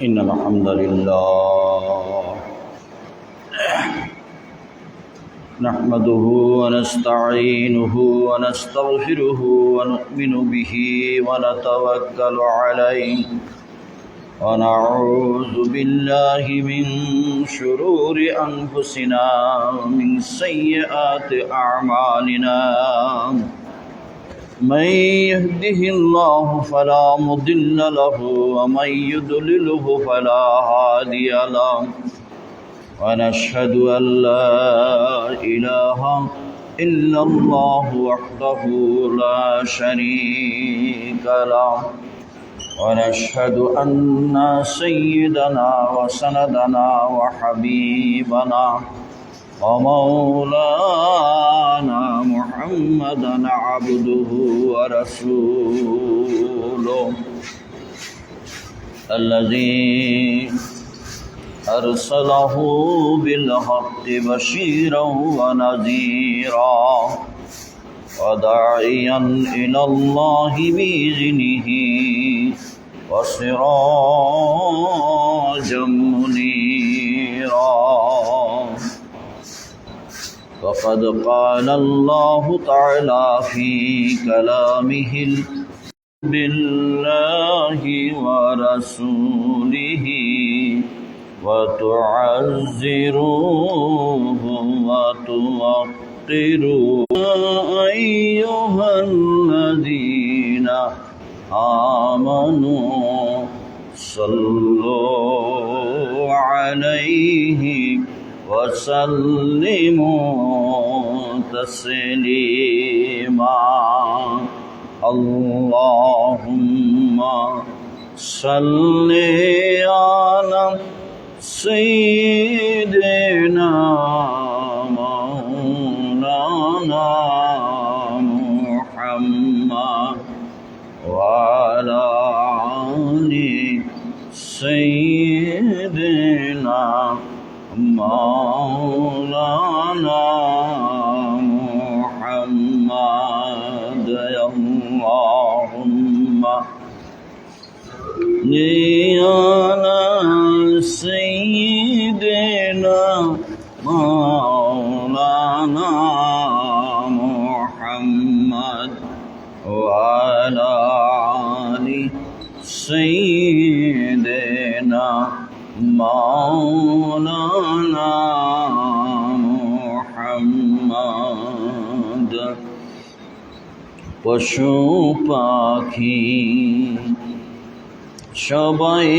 إن الحمد لله نحمده ونستعينه ونستغفره ونؤمن به ونتوكل عليه ونعوذ بالله من شرور أنفسنا ومن سيئات أعمالنا من يهده الله فلا مضل له ومن يضلله فلا هادي له ونشهد أن لا إله إلا الله وحده لا شريك له ونشهد أن سيدنا وسندنا وحبيبنا ومولانا محمدا عبده ورسوله الذي أرسله بالحق بشيرا ونذيرا وداعيا إلى الله بإذنه وسراجا منيرا فقد قال الله تعالى في كلامه بالله ورسوله وتعزروه وتوقروه أيها الذين آمنوا صلوا عليه وسلموا تسليما اللهم صل على سيدنا مولانا محمد وعلى آل سيدنا مولانا محمد اللهم على سيدنا مولانا محمد وعلى آل سيدنا مولانا محمد পশু পাখি সবাই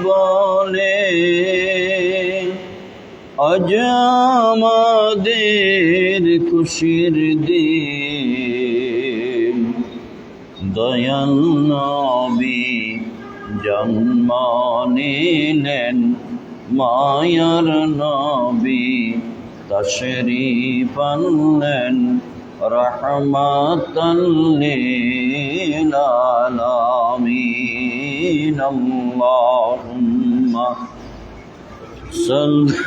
বলে আজ আমাদের খুশির দিন দয়াল নবী জন্ম নিলেন মায়ার নবী তাশরীফ আনলেন রহমাতাল লিল আলামিন আল্লাহুম্মা সাল্লি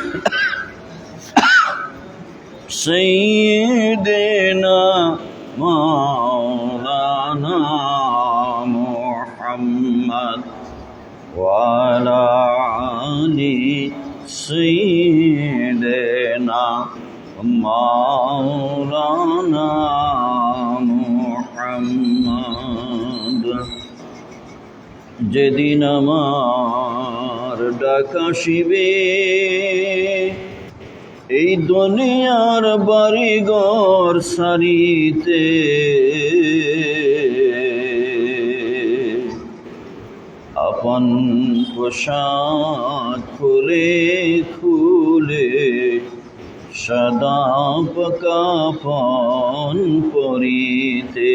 সাইয়্যিদিনা মাওলানা মুহাম্মদ ওয়া আলা আলি সাইয়্যিদিনা মাওলানা মুহাম্মদ যেদিন আমার ডাক আসিবে এই দুনিয়ার বাড়িঘর সারিতে আপন পোশাক খুলে খুলে সদা কাফন পরিতে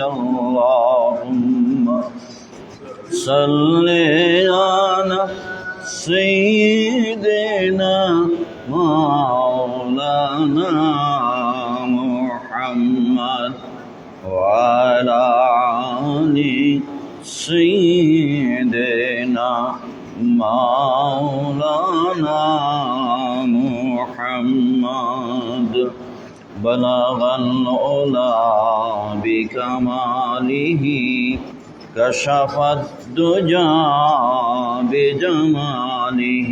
আল্লাহুম্মা সাল্লি আলা সাইয়্যিদিনা মাওলানা মুহাম্মদ ওয়া আলা আলি সাইয়্যিদিনা মাওলানা মুহাম্মদ بلغ العلا بكماله كشف الدجى بجماله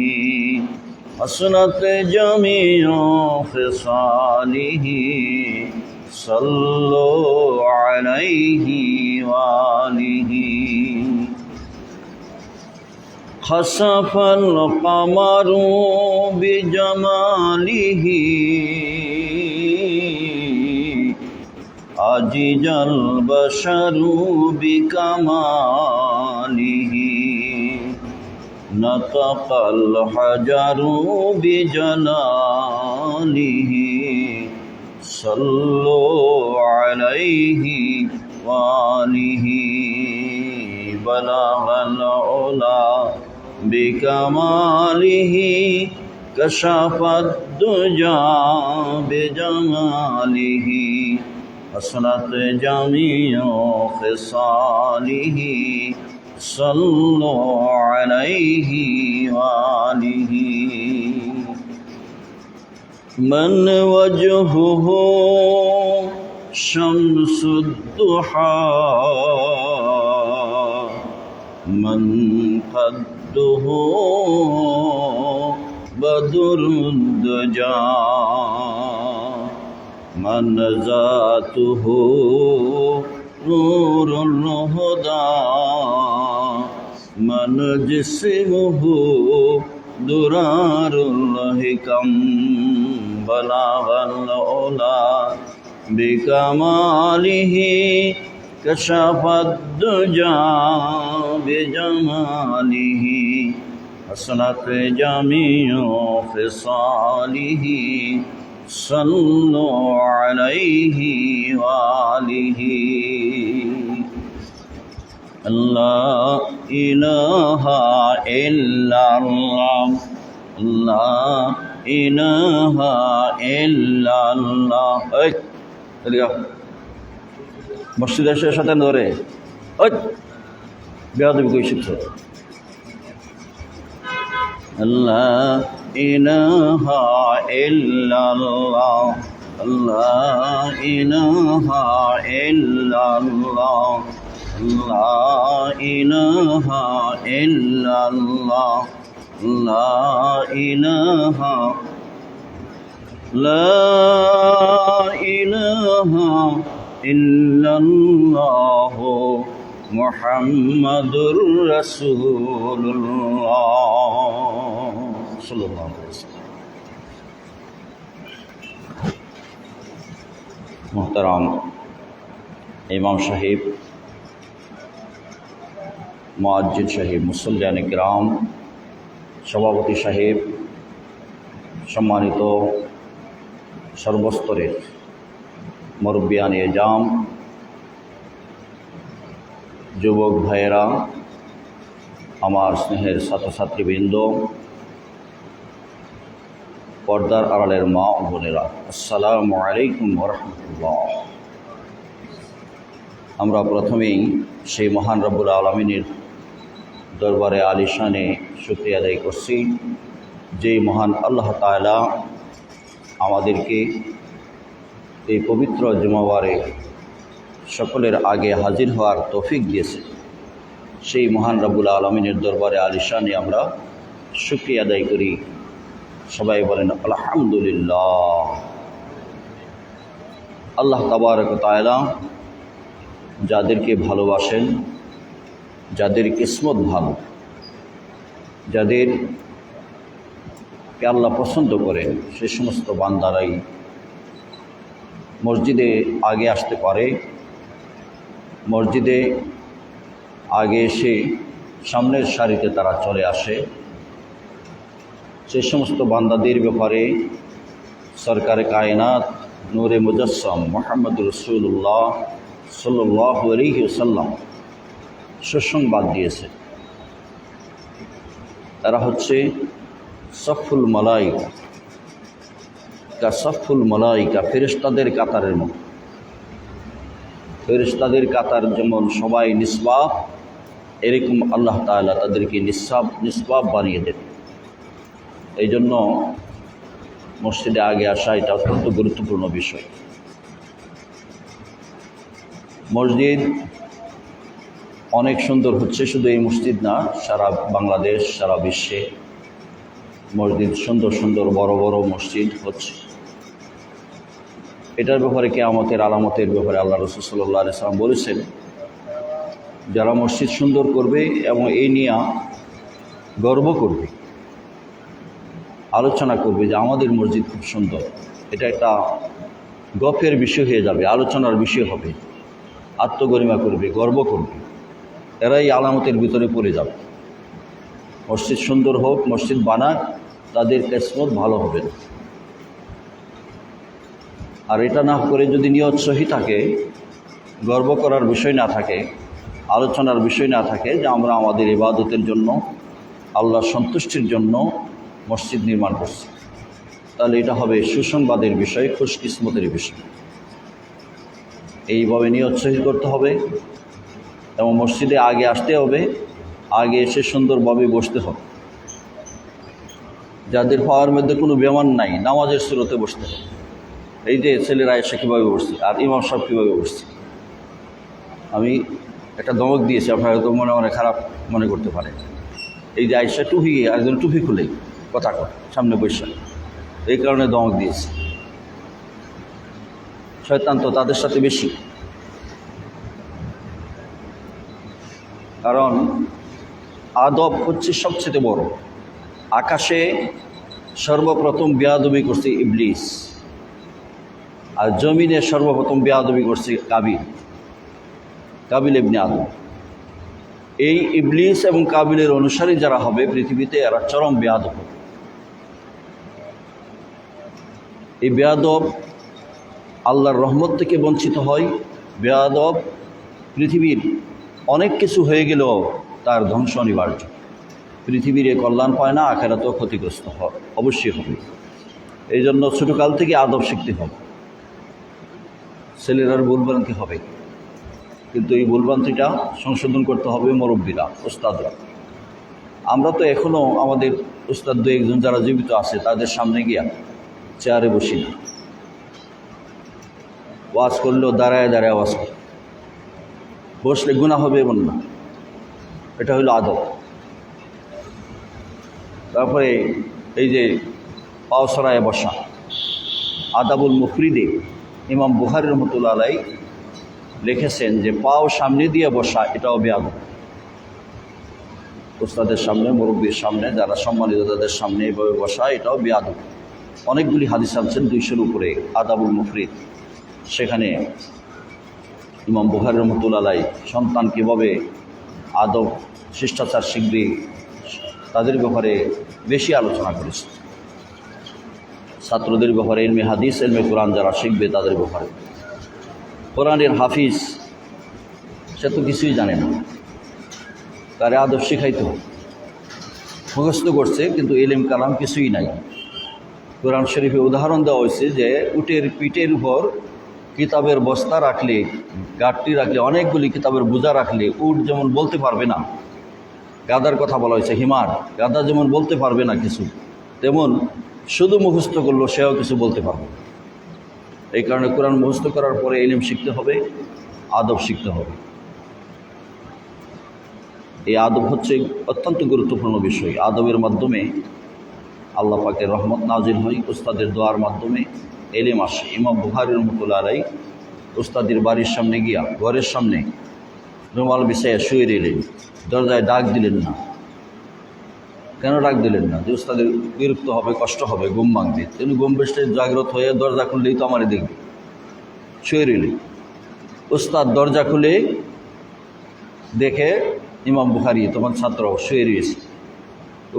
حسنت جميع خصاله صلوا عليه وآله خسف القمر بجماله عجز البشر بكماله نطق الحجر بجلاله صلوا عليه وآله بلغ العلا بكماله كشف الدجى بجماله حسنت جميع خصاله صلوا عليه وآله من وجهه شمس الضحى من قده بدر الدجى من ذاته نور الهدى من جسمه درار الحكم بلغ العلا بكماله كشف الدجى بجماله حسنت جميع خصاله صلوا عليه وآله لا إله إلا الله لا إله إلا الله মসজিদের সাথে ধরে ওই বেয়াদবি কই শিখছ লা ইলাহা ইল্লাল্লাহ লা ইলাহা ইল্লাল্লাহ লা ইলাহা ইল্লাল্লাহ লা ইলাহা ইল্লাল্লাহ মুহাম্মাদুর রাসূলুল্লাহ সাল্লাল্লাহু আলাইহি ওয়াসাল্লাম। মুহতারাম ইমাম সাহেব, মুয়াজ্জিন সাহেব, মুসল্লিয়ানে কিরাম, সভাপতি সাহেব, সম্মানিত সর্বস্তরের মুরব্বিয়ানে এজাম, যুবক ভাইয়েরা, আমার স্নেহের ছাত্রছাত্রীবৃন্দ, পর্দার আড়ালের মা ও বোনেরা, আসসালামু আলাইকুম ওয়া রাহমাতুল্লাহ। আমরা প্রথমেই সেই মহান রব্বুল আলামিনের দরবারে আলিশানে শুকরিয়া আদায় করছি, যেই মহান আল্লাহ তাআলা আমাদেরকে এই পবিত্র জুমাবারে সকলের আগে হাজির হওয়ার তৌফিক দিয়েছে। সেই মহান রব্বুল আলামিনের দরবারে আলিশানে আমরা শুকরিয়া আদায় করি। সবাই বলেন আলহামদুলিল্লাহ। আল্লাহ তাবারক ওয়া তাআলা যাদেরকে ভালোবাসেন, যাদের কিসমত ভালো, যাদেরকে আল্লাহ পছন্দ করেন, সে সমস্ত বান্দারাই মসজিদে আগে আসতে পারে। মসজিদে আগে এসে সামনের সারিতে তারা চলে আসে। সে সমস্ত বান্দাদের ব্যাপারে সরকারে কায়নাত নূরে মুজাসসাম মুহাম্মদুর রাসূলুল্লাহ সাল্লাল্লাহু আলাইহি ওয়াসাল্লাম সুসংবাদ দিয়েছে। তারা হচ্ছে সফুল মালাইকা, সফুল মালাইকা, ফেরেশতাদের কাতারের মতো। ফেরেশতাদের কাতার যেমন সবাই নিসবাব, এরকম আল্লাহ তাআলা তাদেরকে নিসবাব বানিয়ে দেন। এই জন্য মসজিদে আগে আসা এটা অত্যন্ত গুরুত্বপূর্ণ বিষয়। মসজিদ অনেক সুন্দর হচ্ছে, শুধু এই মসজিদ না, সারা বাংলাদেশ সারা বিশ্বে মসজিদ সুন্দর সুন্দর বড় বড় মসজিদ হচ্ছে। এটার ব্যাপারে কিয়ামতের আলামতের ব্যাপারে আল্লাহ রাসূল সাল্লাল্লাহু আলাইহি ওয়াসাল্লাম বলেছেন, যারা মসজিদ সুন্দর করবে এবং এই নিয়ে গর্ব করবে, আলোচনা করবে যে আমাদের মসজিদ খুব সুন্দর, এটা একটা গর্বের বিষয় হয়ে যাবে, আলোচনার বিষয় হবে, আত্মগরিমা করবে, গর্ব করবে, এরাই আলামতের ভিতরে পড়ে যাবে। মসজিদ সুন্দর হোক, মসজিদ বানাক, তাদের কিসমত ভালো হবে না। আর এটা না করে যদি নিয়ত সহি থাকে, গর্ব করার বিষয় না থাকে, আলোচনার বিষয় না থাকে যে আমরা আমাদের ইবাদতের জন্য, আল্লাহর সন্তুষ্টির জন্য মসজিদ নির্মাণ করছি, তাহলে এটা হবে সুসংবাদের বিষয়, খুশকিসমতের বিষয়। এইভাবে নিয়ত সহি করতে হবে এবং মসজিদে আগে আসতে হবে, আগে এসে সুন্দরভাবে বসতে হবে। যাদের পাওয়ার মধ্যে কোনো বেমান নাই, নামাজের সুরতে বসতে হবে। এই যে ছেলেরা এসে কীভাবে বসছে আর ইমাম সাহেব কীভাবে বসছে, আমি একটা ধমক দিয়েছি, আপনারা হয়তো মনে মনে খারাপ মনে করতে পারে। এই যে আইসা টুপি, একজন টুপি খুলে কথা কয় সামনে বসে, এই কারণে ধমক দিয়েছি। শয়তান তো তাদের সাথে বেশি, কারণ আদব হচ্ছে সবচেয়ে বড়। আকাশে সর্বপ্রথম বেয়াদবি করছে ইবলিস, আর জমিনে সর্বপ্রথম বেয়াদবি করছে কাবিল ইবনে আদম। এই ইবলিস এবং কাবিলের অনুসারী যারা হবে পৃথিবীতে, এরা চরম বেয়াদব হবে। এই বেয়াদব আল্লাহর রহমত থেকে বঞ্চিত হয়। বেয়াদব পৃথিবীর অনেক কিছু হয়ে গেলেও তার ধ্বংস অনিবার্য। পৃথিবীর কল্যাণ পায় না, আখেরাতেও ক্ষতিগ্রস্ত অবশ্যই হবে। এই জন্য ছোটোকাল থেকে আদব শিখতে হবে। ছেলেরার ভুলভ্রান্তি হবে, কিন্তু এই ভুলভ্রান্তিটা সংশোধন করতে হবে মুরব্বীরা, ওস্তাদরা। আমরা তো এখনও আমাদের ওস্তাদ দু একজন যারা জীবিত আছে তাদের সামনে গিয়া চেয়ারে বসি না, ওয়াজ করলেও দাঁড়ায় দাঁড়ায় ওয়াজ করে, বসলে গুনাহ হবে এমন না, এটা হলো আদব। তারপরে এই যে পাও সরায় বসা, আদাবুল মুফরিদে ইমাম বুখারী রহমতুল্লাহ আলাইহি লিখেছেন যে পাও সামনে দিয়ে বসা এটাও বেয়াদব। ওস্তাদের সামনে, মুরব্বীর সামনে, যারা সম্মানিত তাদের সামনে এভাবে বসা এটাও বেয়াদব। অনেকগুলি হাদিস আনছেন 200-র উপরে আদাবুল মুফরিদ। সেখানে ইমাম বুখারী রহমতুল্লাহ আলাইহি সন্তান কীভাবে আদব শিষ্টাচার শিখবে তাদের ব্যাপারে বেশি আলোচনা করেছে। ছাত্রদের ব্যাপারে, ইলমে হাদিস, ইলমে কোরআন যারা শিখবে তাদের ব্যাপারে। কোরআনের হাফিজ সে তো কিছুই জানে না, তার আদব শিখাইতে হবে। মুখস্থ করছে কিন্তু ইলম কালাম কিছুই নাই। কোরআন শরীফে উদাহরণ দেওয়া হয়েছে যে উটের পিঠের উপর কিতাবের বস্তা রাখলে, গাঁটটি রাখলে, অনেকগুলি কিতাবের বোঝা রাখলে উট যেমন বলতে পারবে না, গাদার কথা বলা হয়েছে হিমার, গাদা যেমন বলতে পারবে না কিছু, তেমন শুধু মুখস্থ করলো সেও কিছু বলতে পারবে। এই কারণে কোরআন মুখস্থ করার পরে ইলম শিখতে হবে, আদব শিখতে হবে। এই আদব হচ্ছে অত্যন্ত গুরুত্বপূর্ণ বিষয়। আদবের মাধ্যমে আল্লাহ পাকের রহমত নাজিল হয়, উস্তাদের দোয়ার মাধ্যমে ইলম আসে। ইমাম বুখারী রহমতুল্লাহ আলাইহি উস্তাদের বাড়ির সামনে গিয়া, ঘরের সামনে রুমাল বিছাইয়া শুয়ে রইলেন, দরজায় ডাক দিলেন না। কেন ডাক দিলেন না? যে উস্তাদের বিরক্ত হবে, কষ্ট হবে, ঘুম ভাঙবে। তিনি ঘুম বেশে জাগ্রত হয়ে দরজা খুললেই তো আমারই দেখবে, শুয়ে রইলেন। উস্তাদ দরজা খুলে দেখে ইমাম বুখারী তোমার ছাত্র শুয়ে রয়েছে,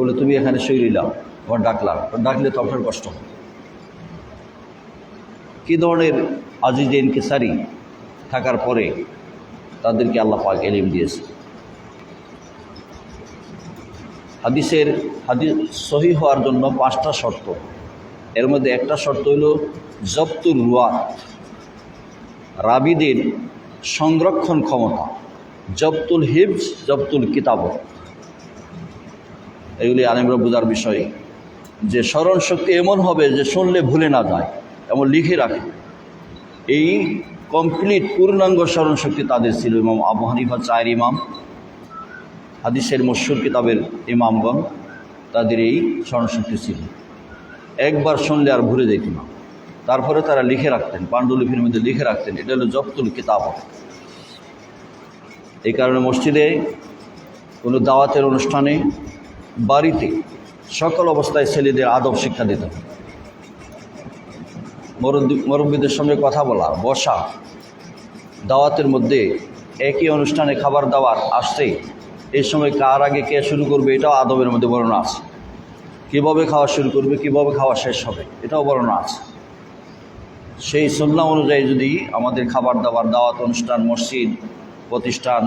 বলে তুমি এখানে শুয়ে রইলাম, তোমার ডাকলাম, ডাকলে তো আপনার কষ্ট হবে। কী ধরনের আজিজে ইনকিসারি থাকার পরে তাদেরকে আল্লাহ পাক ইলম দিয়েছে। হাদিস সহিহ হওয়ার জন্য 5টা শর্ত, এর মধ্যে একটা শর্ত হইল জবতুর রুয়াত, রাবিদের সংরক্ষণ ক্ষমতা, জবতুল হিফজ, জবতুল কিতাবত। এগুলি আলেমরা বোঝার বিষয় যে স্মরণ শক্তি এমন হবে যে শুনলে ভুলে না যায়, এমন লিখে রাখে। এই কমপ্লিট পূর্ণাঙ্গ স্মরণশক্তি তাদের ছিল। ইমাম আবু হানিফা 4 ইমাম, হাদিসের মশহুর কিতাবের ইমামগণ, তাদের এই স্মরণশক্তি ছিল, একবার শুনলে আর ভুলে যেত না। তারপরে তারা লিখে রাখতেন, পাণ্ডুলিপির মধ্যে লিখে রাখতেন, এটা হলো জব্তুল কিতাব। এই কারণে মসজিদে, কোনো দাওয়াতের অনুষ্ঠানে, বাড়িতে সকল অবস্থায় ছেলেদের আদব শিক্ষা দিত। মুরব্বীদের সঙ্গে কথা বলা, বসা, দাওয়াতের মধ্যে একই অনুষ্ঠানে খাবার দাবার আসছে, এই সময় কার আগে কে শুরু করবে এটাও আদবের মধ্যে বর্ণনা আছে। কীভাবে খাওয়া শুরু করবে, কীভাবে খাওয়া শেষ হবে, এটাও বর্ণনা আছে। সেই সুন্নাহ অনুযায়ী যদি আমাদের খাবার দাবার, দাওয়াত অনুষ্ঠান, মসজিদ প্রতিষ্ঠান,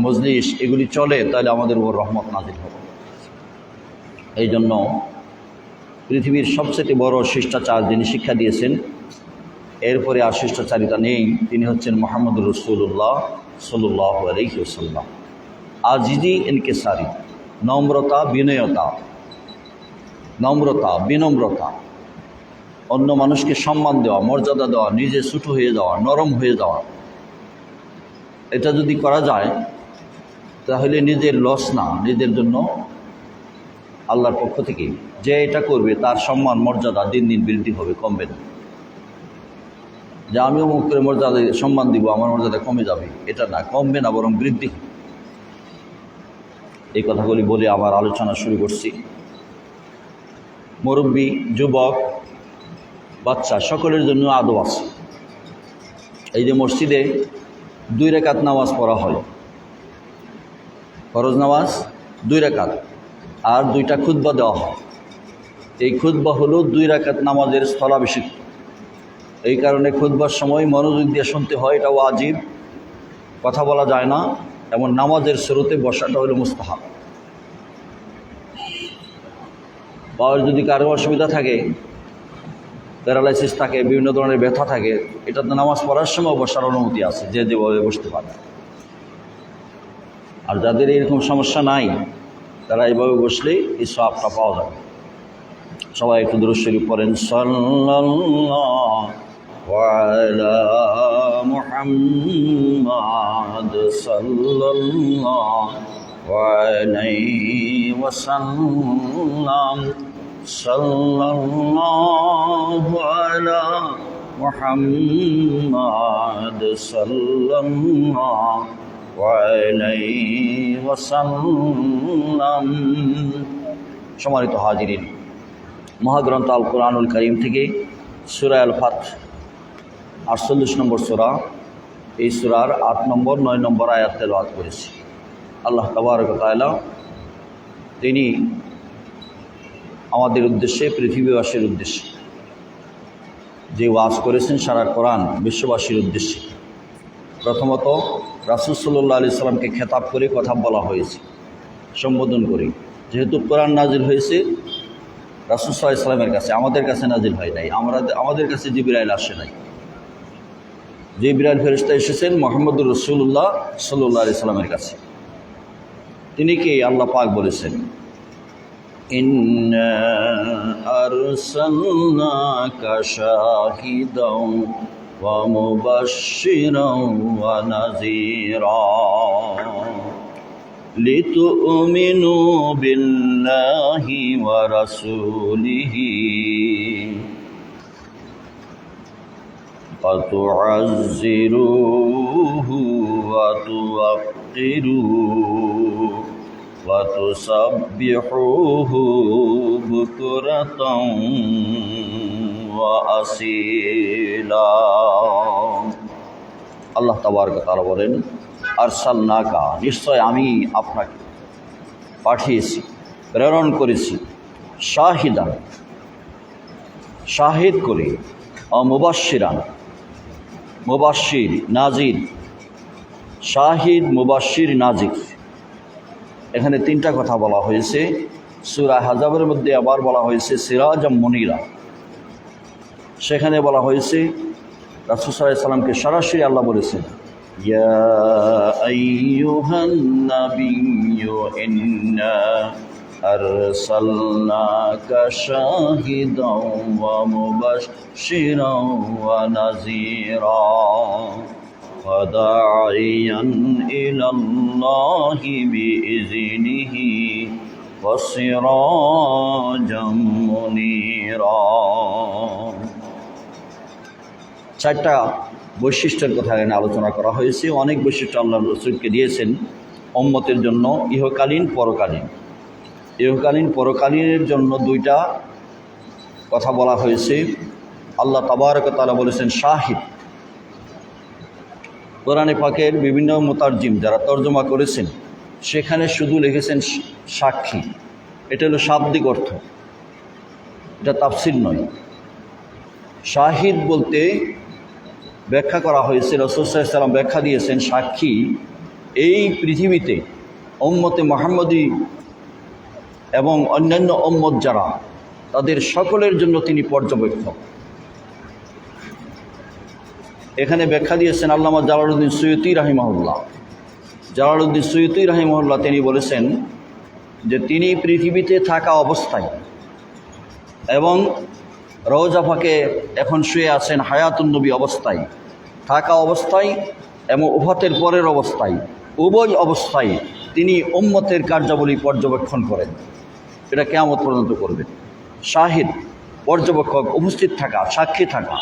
মজলিস এগুলি চলে, তাহলে আমাদের উপর রহমত নাজিল হবে। এই জন্য পৃথিবীর সবচেয়ে বড় শিষ্টাচার যিনি শিক্ষা দিয়েছেন, এরপরে আর শিষ্টাচারিতা নেই, তিনি হচ্ছেন মুহাম্মদুর রাসূলুল্লাহ সাল্লাল্লাহু আলাইহি ওয়াসাল্লাম। আজিজি ইনকিসারি, নম্রতা, বিনয়তা, বিনম্রতা, অন্য মানুষকে সম্মান দেওয়া, মর্যাদা দেওয়া, নিজে ছোট হয়ে যাওয়া, নরম হয়ে যাওয়া, এটা যদি করা যায় তাহলে নিজের লস না, নিজের জন্য আল্লাহর পক্ষ থেকে যে এটা করবে তার সম্মান মর্যাদা দিন দিন বৃদ্ধি হবে, কমবে না। যে আমিও মুখ করে মর্যাদা সম্মান দিব, আমার মর্যাদা কমে যাবে, এটা না, কমবে না, বরং বৃদ্ধি। এই কথাগুলি বলে আমার আলোচনা শুরু করছি। মুরব্বী, যুবক, বাচ্চা সকলের জন্য আদব আছে। এই যে মসজিদে 2 রাকাত নামাজ পড়া হয়, ফরজ নামাজ 2 রাকাত, আর 2টা খুতবা দেওয়া হয়। এই খুতবা হলো 2 রাকাত নামাজের স্থলাভিষিক্ত। এই কারণে খুতবার সময় মনোযোগ দিয়ে শুনতে হয়, এটা ওয়াজিব, কথা বলা যায় না। এমন নামাজের শুরুতে বসাটা হলো মুস্তাহাব। পাওয়ার যদি কারো অসুবিধা থাকে, প্যারালাইসিস থাকে, বিভিন্ন ধরনের ব্যথা থাকে, এটাতে নামাজ পড়ার সময় বসার অনুমতি আছে, যে যেভাবে বসতে পারে। আর যাদের এরকম সমস্যা নাই, তারা এইভাবে বসলেই এই সওয়াবটা পাওয়া যাবে। সবাই একটু দুরূদ শরীফ পড়েন, সাল্লাল্লাহু আলা মুহাম্মাদ সাল্লাল্লাহু আলাইহি ওয়াসাল্লাম, সাল্লাল্লাহু আলা মুহাম্মাদ সাল্লাল্লাহু আলাইহি ওয়াসাল্লাম। সম্মানিত হাজিরিন, মহাগ্রন্থ আল কোরআনুল কারীম থেকে সূরা আল ফাতহ 48 নম্বর সূরা, এই সূরার 8 নম্বর 9 নম্বর আয়াত তেলাওয়াত করেছি। আল্লাহ তাবারক ওয়া তাআলা তিনি আমাদের উদ্দেশ্যে, পৃথিবীবাসীর উদ্দেশ্যে যে ওয়াজ করেছেন সারা কোরআন বিশ্ববাসীর উদ্দেশ্যে। প্রথমত রাসূল সাল্লাল্লাহু আলাইহি সাল্লামকে খেতাব করে কথা বলা হয়েছে, সম্বোধন করে। যেহেতু কোরআন নাজিল হয়েছে রাসূল সাল্লাল্লাহু আলাইহি সাল্লামের কাছে, আমাদের কাছে নাজিল হয় নাই, আমাদের কাছে জিবরাইল আসে নাই। জিবরাইল ফেরেশতা এসেছেন মুহাম্মদুর রাসূলুল্লাহ সাল্লাল্লাহু আলাইহি সাল্লামের কাছে। তিনি কি আল্লাহ পাক বলেছেন, ইন্না আরসালনাকা শাহিদাও ওয়া মুবাশশিরাও ওয়া নাযীরা লিতু'মিনু বিল্লাহি ওয়া রাসূলিহি ওয়া তু'আযযিরুহু ওয়া তুওয়াক্কিরুহু ওয়া তুসাব্বিহুহু বুকরাতাও ওয়া আসীলা। আল্লাহ তাবারক ওয়া তাআলা বলেন, আরসালনাকা, নিশ্চয় আমি আপনাকে পাঠিয়েছি, প্রেরণ করেছি, শাহিদান, শাহিদ করে, মুবাশশিরান, মুবাশশির, নাজির, শাহিদ, মুবাশশির, নাজির। এখানে 3টা কথা বলা হয়েছে। সূরা আহজাবের মধ্যে আবার বলা হয়েছে সিরাজাম মুনিরা, সেখানে বলা হয়েছে রাসূল সাল্লাল্লাহু আলাইহি সাল্লামকে সরাসরি আল্লাহ বলেছেন, ইয়া আইয়ুহান নাবিয়্যু ইন্না أرسلناك شاهدا ومبشرا ونذيرا وداعيا إلى الله بإذنه وسراجا منيرا। চারটা বৈশিষ্ট্যের কথা এখানে আলোচনা করা হয়েছে। অনেক বৈশিষ্ট্য আল্লাহ রাসূলকে দিয়েছেন উম্মতের জন্য, ইহকালীন পরকালীন। ইহকালীন পরকালীনের জন্য দুইটা কথা বলা হয়েছে। আল্লাহ তাবারক ওয়া তাআলা বলেছেন শাহিদ। কোরআনে পাকের বিভিন্ন মুতারজিম যারা তর্জমা করেছেন সেখানে শুধু লিখেছেন সাক্ষী। এটা হলো শাব্দিক অর্থ, এটা তাফসীর নয়। শাহিদ বলতে ব্যাখ্যা করা হয়েছে, রাসূল সাল্লাল্লাহু আলাইহি ওয়াসাল্লাম ব্যাখ্যা দিয়েছেন সাক্ষী এই পৃথিবীতে উম্মতে মুহাম্মদী এবং অন্যান্য উম্মত যারা তাদের সকলের জন্য তিনি পর্যবেক্ষক। এখানে ব্যাখ্যা দিয়েছেন আল্লামা জালালউদ্দিন সুয়ুতী রাহিমাহুল্লাহ। জালালউদ্দিন সুয়ুতী রাহিমাহুল্লাহ তিনি বলেছেন যে তিনি পৃথিবীতে থাকা অবস্থায় এবং রওজা পাকে এখন শুয়ে আছেন হায়াতুন নবী অবস্থায়, থাকা অবস্থায় এবং ওফাতের পরের অবস্থায়, উভয় অবস্থায় তিনি উম্মতের কার্যাবলী পর্যবেক্ষণ করেন। এটা কিয়ামত পর্যন্ত করবেন। শাহিদ পর্যবেক্ষক, উপস্থিত থাকা, সাক্ষী থাকা।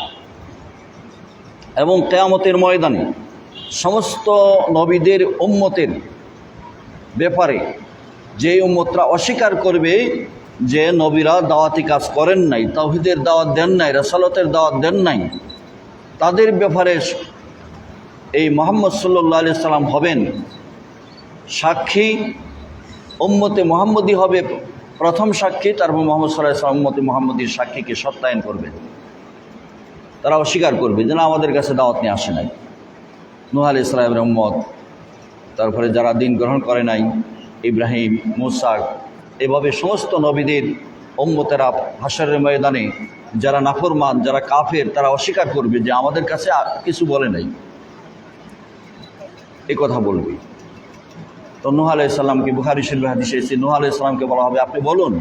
এবং কিয়ামতের ময়দানে সমস্ত নবীদের উম্মতের ব্যাপারে যে উম্মতরা অস্বীকার করবে যে নবীরা দাওয়াতি কাজ করেন নাই, তাওহীদের দাওয়াত দেন নাই, রাসালাতের দাওয়াত দেন নাই, তাদের ব্যাপারে এই মুহাম্মদ সাল্লাল্লাহু আলাইহি সাল্লাম হবেন সাক্ষী। উম্মতে মুহাম্মদী হবে প্রথম সাক্ষী, তারপর মুহাম্মদ সাল্লাল্লাহু আলাইহি সাল্লাম উম্মতে মুহাম্মদীর সাক্ষীকে সত্যায়ন করবেন। তারা অস্বীকার করবে যে না, আমাদের কাছে দাওয়াত নিয়ে আসে নাই। নূহ আলাইহিস সালামের উম্মত, তারপরে যারা দিন গ্রহণ করে নাই, ইব্রাহিম, মূসা, এভাবে সমস্ত নবীদের উম্মতেরা হাশরের ময়দানে যারা নাফরমান, যারা কাফের, তারা অস্বীকার করবে যে আমাদের কাছে কিছু বলে নাই, এ কথা বলবে। তো নূহ আলাইহিস সালামকে, বুখারী শরীফে হাদিসে এসেছে, নূহ আলাইহিস সালামকে বলা হবে আপনি বলুন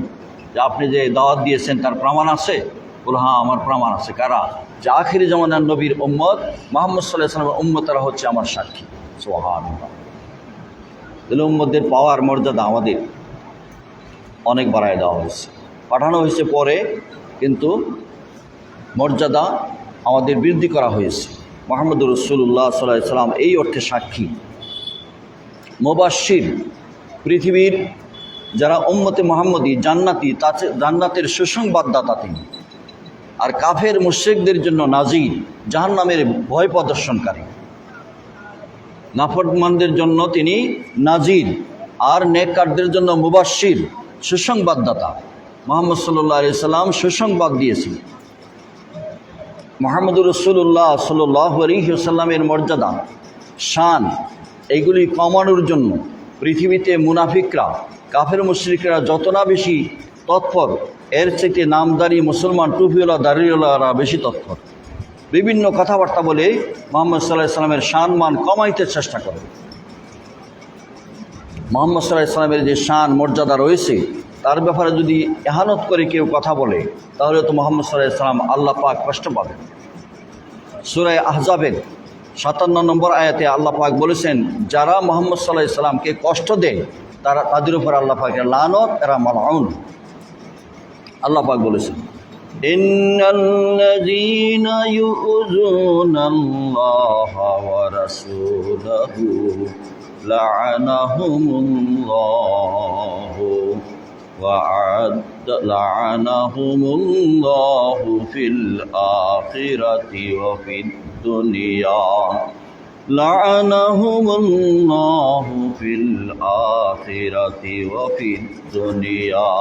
যে আপনি যে দাওয়াত দিয়েছেন তার প্রমাণ আছে? বলে হ্যাঁ, আমার প্রমাণ আছে। কারা? যে আখিরি জামানার নবীর উম্মত মুহাম্মদ সাল্লাল্লাহু আলাইহি ওয়াসাল্লামের উম্মতরা হচ্ছে আমার সাক্ষী। সুবহানাল্লাহ। তাহলে উম্মতদের পাওয়ার মর্যাদা আমাদের অনেক বাড়ায় দেওয়া হয়েছে, পাঠানো হয়েছে পরে, কিন্তু মর্যাদা আমাদের বৃদ্ধি করা হয়েছে। মুহাম্মদুর রাসূলুল্লাহ সাল্লাল্লাহু আলাইহি ওয়াসাল্লাম এই অর্থে সাক্ষী। মুবাশশির, পৃথিবীর যারা উম্মতে মুহাম্মদী জান্নাতি, তাতে জান্নাতের সুসংবাদদাতা তিনি। আর কাফের মুশরিকদের জন্য নাজির, জাহান্নামের ভয় প্রদর্শনকারী। নাফরমানদের জন্য তিনি নাজির, আর নেককারদের জন্য মুবাশশির, সুসংবাদদাতা। মুহাম্মদ সাল্লাল্লাহু আলাইহি সাল্লাম সুসংবাদ দিয়েছেন। মুহাম্মদুর রাসূলুল্লাহ সাল্লাল্লাহু আলাইহি ওয়াসাল্লামের মর্যাদা, শান, এইগুলি কমানোর জন্য পৃথিবীতে মুনাফিকরা, কাফের মুশরিকরা যত না বেশি তৎপর, এর চেয়ে নামদারি মুসলমান টুপিওয়ালা দাড়িওয়ালারা বেশি তৎপর। বিভিন্ন কথাবার্তা বলে মুহাম্মদ সাল্লাল্লাহু আলাইহি সাল্লামের শান মান কমাইতে চেষ্টা করে। মুহাম্মদ সাল্লাল্লাহু আলাইহি সাল্লামের যে শান মর্যাদা রয়েছে তার ব্যাপারে যদি ইহানত করে কেউ কথা বলে তাহলে তো মুহাম্মদ সাল্লাল্লাহু আলাইহি সাল্লাম আল্লাহ পাক কষ্ট পাবেন। সূরা আহজাবের 57 নম্বর আয়াতে আল্লাহ পাক বলেছেন, যারা মুহাম্মদ সাল্লাল্লাহু আলাইহি সাল্লামকে কষ্ট দেয় তাদের উপর আল্লাহ পাকের লানত, এরা মালউন। আল্লাহ পাক বলেছেন, ইন্নাল্লাযীনা ইউযুনাল্লাহা ওয়া রাসূলাহু লা'আনাহুমুল্লাহু ওয়া আ'adda লা'আনাহুমুল্লাহু ফিল আখিরাতি ওয়া ফিদ দুনিয়া লা'আনাহুমুল্লাহু ফিল আখিরাতি ওয়া ফিদ দুনিয়া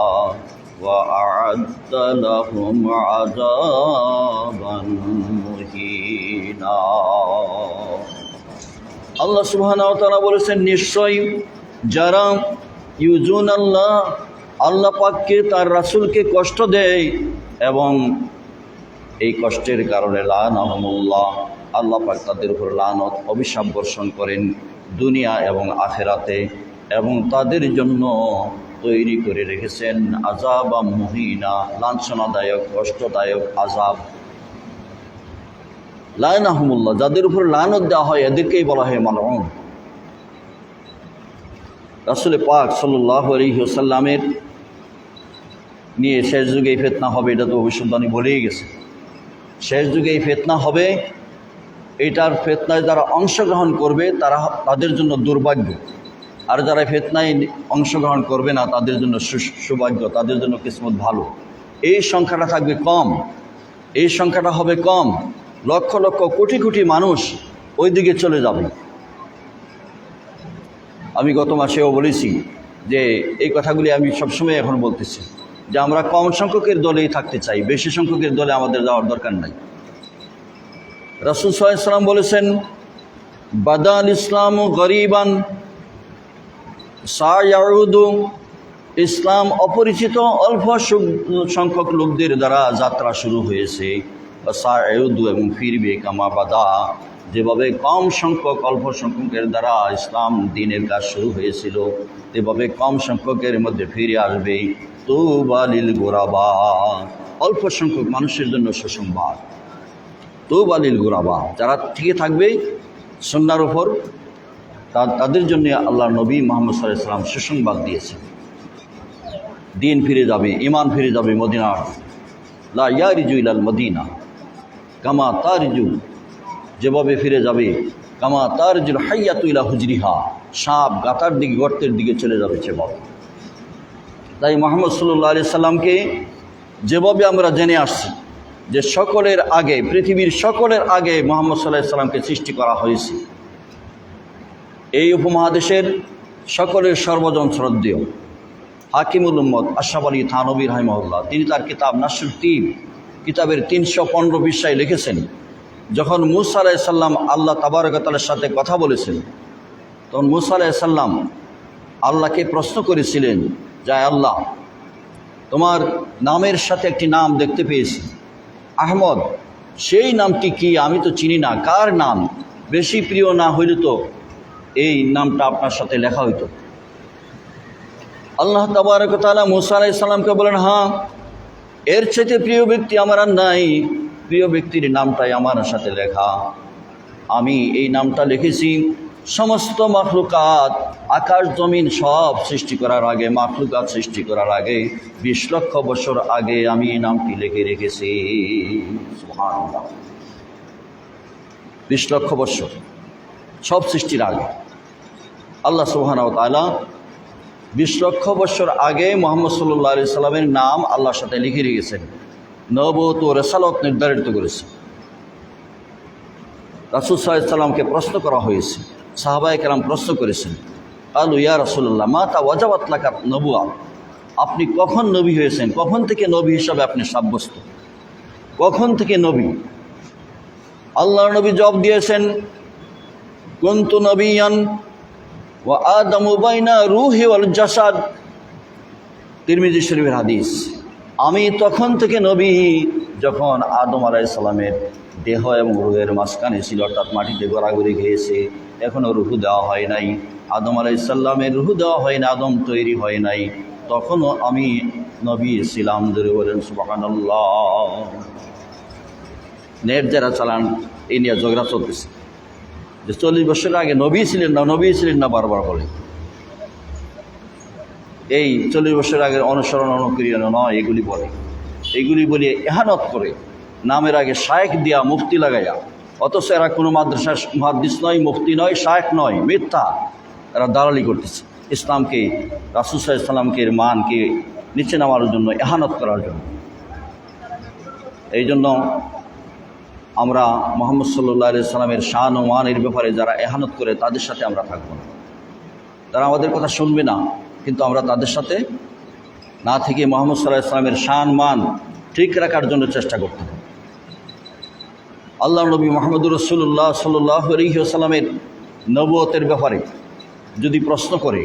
وأعد لهم عذابا مهينا। আল্লাহ সুবহানাহু ওয়া তাআলা বলেছেন, নিশ্চয় যারা ইউজুন আল্লাহ, আল্লাহ পাককে, তার রাসূলকে কষ্ট দেয় এবং এই কষ্টের কারণে লা'আনাহুমুল্লাহ, আল্লাহ পাক তাদের উপর লানত, অভিশাপ বর্ষণ করেন দুনিয়া এবং আখিরাতে। এবং তাদের জন্য তৈরি করে রেখেছেন আযাব মুহিনা, লাঞ্ছনাদায়ক কষ্টদায়ক আযাব। লায়নাহুমুল্লাহ, যাদের উপর লানত দেওয়া হয় এদেরকেই বলা হয় মালউন। রাসূল পাক সাল্লাল্লাহু আলাইহি ওয়াসাল্লামের নিয়ে শেষ যুগে এই ফিতনা হবে, এটা তো ভবিষ্যদ্বাণী বলেই গেছে। শেষ যুগে এই ফিতনা হবে, এইটার ফিতনায় যারা অংশগ্রহণ করবে তাদের জন্য দুর্ভাগ্য, আর যারা ফিতনায় অংশগ্রহণ করবে না তাদের জন্য সৌভাগ্য, তাদের জন্য কিসমত ভালো। এই সংখ্যাটা থাকবে কম, এই সংখ্যাটা হবে কম, লক্ষ লক্ষ কোটি কোটি মানুষ ওই দিকে চলে যাবে। আমি গত মাসেও বলেছি যে এই কথাগুলি আমি সবসময় এখন বলতেছি যে আমরা কম সংখ্যকের দলেই থাকতে চাই, বেশি সংখ্যকের দলে আমাদের যাওয়ার দরকার নাই। রাসূল সাল্লাল্লাহু আলাইহি ওয়াসাল্লাম বলেছেন, বাদাল ইসলামু গরিবান সায়াউদু, ইসলাম অপরিচিত অল্প সংখ্যক লোকদের দ্বারা যাত্রা শুরু হয়েছে, সায়াউদু, এবং ফিরবে কামা বাদা, যেভাবে কম সংখ্যক অল্প সংখ্যকের দ্বারা ইসলাম দ্বীনের কাজ শুরু হয়েছিল এভাবে কম সংখ্যকের মধ্যে ফিরে আসবে। তুবা লিল গুরাবা, অল্প সংখ্যক মানুষের জন্য সুসংবাদ। তুবা লিল গুরাবা, যারা টিকে থাকবে সুন্নাহর উপর তাদের জন্য আল্লাহ নবী মুহাম্মদ সাল্লাল্লাহু আলাইহি ওয়াসাল্লাম সুসংবাদ দিয়েছেন। দিন ফিরে যাবে, ঈমান ফিরে যাবে মদিনার। লা ইয়ারিজু ইলাল মদিনা কামা তারিজু, যেভাবে ফিরে যাবে কামা তারজুল হাইয়াতু ইলা হুজরিহা, সাপ গাতার দিকে গর্তের দিকে চলে যাবে সেভাবে। তাই মুহাম্মদ সাল্লাল্লাহু আলাইহি সাল্লামকে যেভাবে আমরা জেনে আসছি যে সকলের আগে, পৃথিবীর সকলের আগে মুহাম্মদ সাল্লাল্লাহু আলাইহি সাল্লামকে সৃষ্টি করা হয়েছে, এই উপমহাদেশের সকলের সর্বজন শ্রদ্ধেয় হাকিমুল উম্মত আশরাফ আলী থানভী রাহিমাহুল্লাহ, তিনি তার কিতাব নাসরুত তিব কিতাবের 315 পৃষ্ঠায় লিখেছেন, যখন মূসা আলাইহিস সালাম আল্লাহ তাবারক ওয়া তাআলার সাথে কথা বলেছেন, তখন মূসা আলাইহিস সালাম আল্লাহকে প্রশ্ন করেছিলেন, যে আল্লাহ, তোমার নামের সাথে একটি নাম দেখতে পেয়েছি আহমদ, সেই নামটি কি? আমি তো চিনি না, কার নাম? বেশি প্রিয় না হইলে তো এই নামটা আপনার সাথে লেখা হইতো। আল্লাহ তাবারক ওয়া তাআলা মূসা আলাইহিস সালামকে বলেন, হ্যাঁ, এর চাইতে প্রিয় ব্যক্তি আমার আর নাই, প্রিয় ব্যক্তির নামটাই আমার সাথে লেখা। আমি এই নামটা লিখেছি সমস্ত মাখলুকাত, আকাশ জমিন সব সৃষ্টি করার আগে, মাখলুকাত সৃষ্টি করার আগে 20 লক্ষ বছর আগে আমি এই নামটি লিখে রেখেছি। সুবহানাল্লাহ, 20 লক্ষ বছর সব সৃষ্টির আগে আল্লাহ সুবহানাহু ওয়া তাআলা 20 লক্ষ বছর আগে মুহাম্মদ সাল্লাল্লাহু আলাইহি সাল্লামের নাম আল্লাহর সাথে লিখে রেখেছেন, নবুয়ত ও রিসালাত নির্ধারিত করেছে। রাসূল সাল্লাল্লাহু আলাইহি সাল্লামকে প্রশ্ন করা হয়েছে, সাহাবায়ে কেরাম প্রশ্ন করেছেন, আলু ইয়া রাসূলুল্লাহ মাতা ওয়াজাবাত লাকা নবুয়া, আপনি কখন নবী হয়েছেন? কখন থেকে নবী হিসাবে আপনি সাব্যস্ত? কখন থেকে নবী? আল্লাহর নবী জবাব দিয়েছেন, কুনতু নবিয়ান ওয়া আদামু বাইনা রূহি ওয়াল জাসাদ, তিরমিজি শরীফের হাদিস। আমি তখন থেকে নবী যখন আদম আলাইহিস সালামের দেহ এবং রূহের মাঝখানে ছিল, অর্থাৎ মাটিতে গড়াগড়ি খেয়েছে, এখনও রূহ দেওয়া হয় নাই, আদম আলাইহিস সালামের রূহ দেওয়া হয় না, আদম তৈরি হয় নাই, তখনও আমি নবী ছিলাম। ধরে বলেন সুবহানাল্লাহ। নেট যারা চালান এই নিয়ে ঝগড়া চলতেছে যে 40 বছর আগে নবী ছিলেন না, নবী ছিলেন না, বারবার বলে। এই 40 বছর আগের অনুসরণ অনুকরণ নয়, এগুলি বলে, এইগুলি বলে এহানত করে, নামের আগে শায়েখ দিয়া মুফতি লাগাইয়া, অথচ এরা কোনো মাদ্রাসার মুহাদ্দিস নয়, মুফতি নয়, শায়েখ নয়, মিথ্যা। এরা দালালি করতেছে ইসলামকে, রাসূল সাল্লাল্লাহু আলাইহি সাল্লামকে মানকে নিচে নামার জন্য, এহানত করার জন্য। এই জন্য আমরা মুহাম্মদ সাল্লাল্লাহু আলাইহি সাল্লামের শান ও মানের ব্যাপারে যারা এহানত করে তাদের সাথে আমরা থাকবো না। তারা আমাদের কথা শুনবে না, কিন্তু আমরা তাদের সাথে না থেকে মুহাম্মদ সাল্লাল্লাহু আলাইহি সাল্লামের শান মান ঠিক রাখার জন্য চেষ্টা করতে হবে। আল্লাহ নবী মুহাম্মদুর রাসূলুল্লাহ সাল্লাল্লাহু আলাইহি ওয়াসাল্লামের নবুয়তের ব্যাপারে যদি প্রশ্ন করে,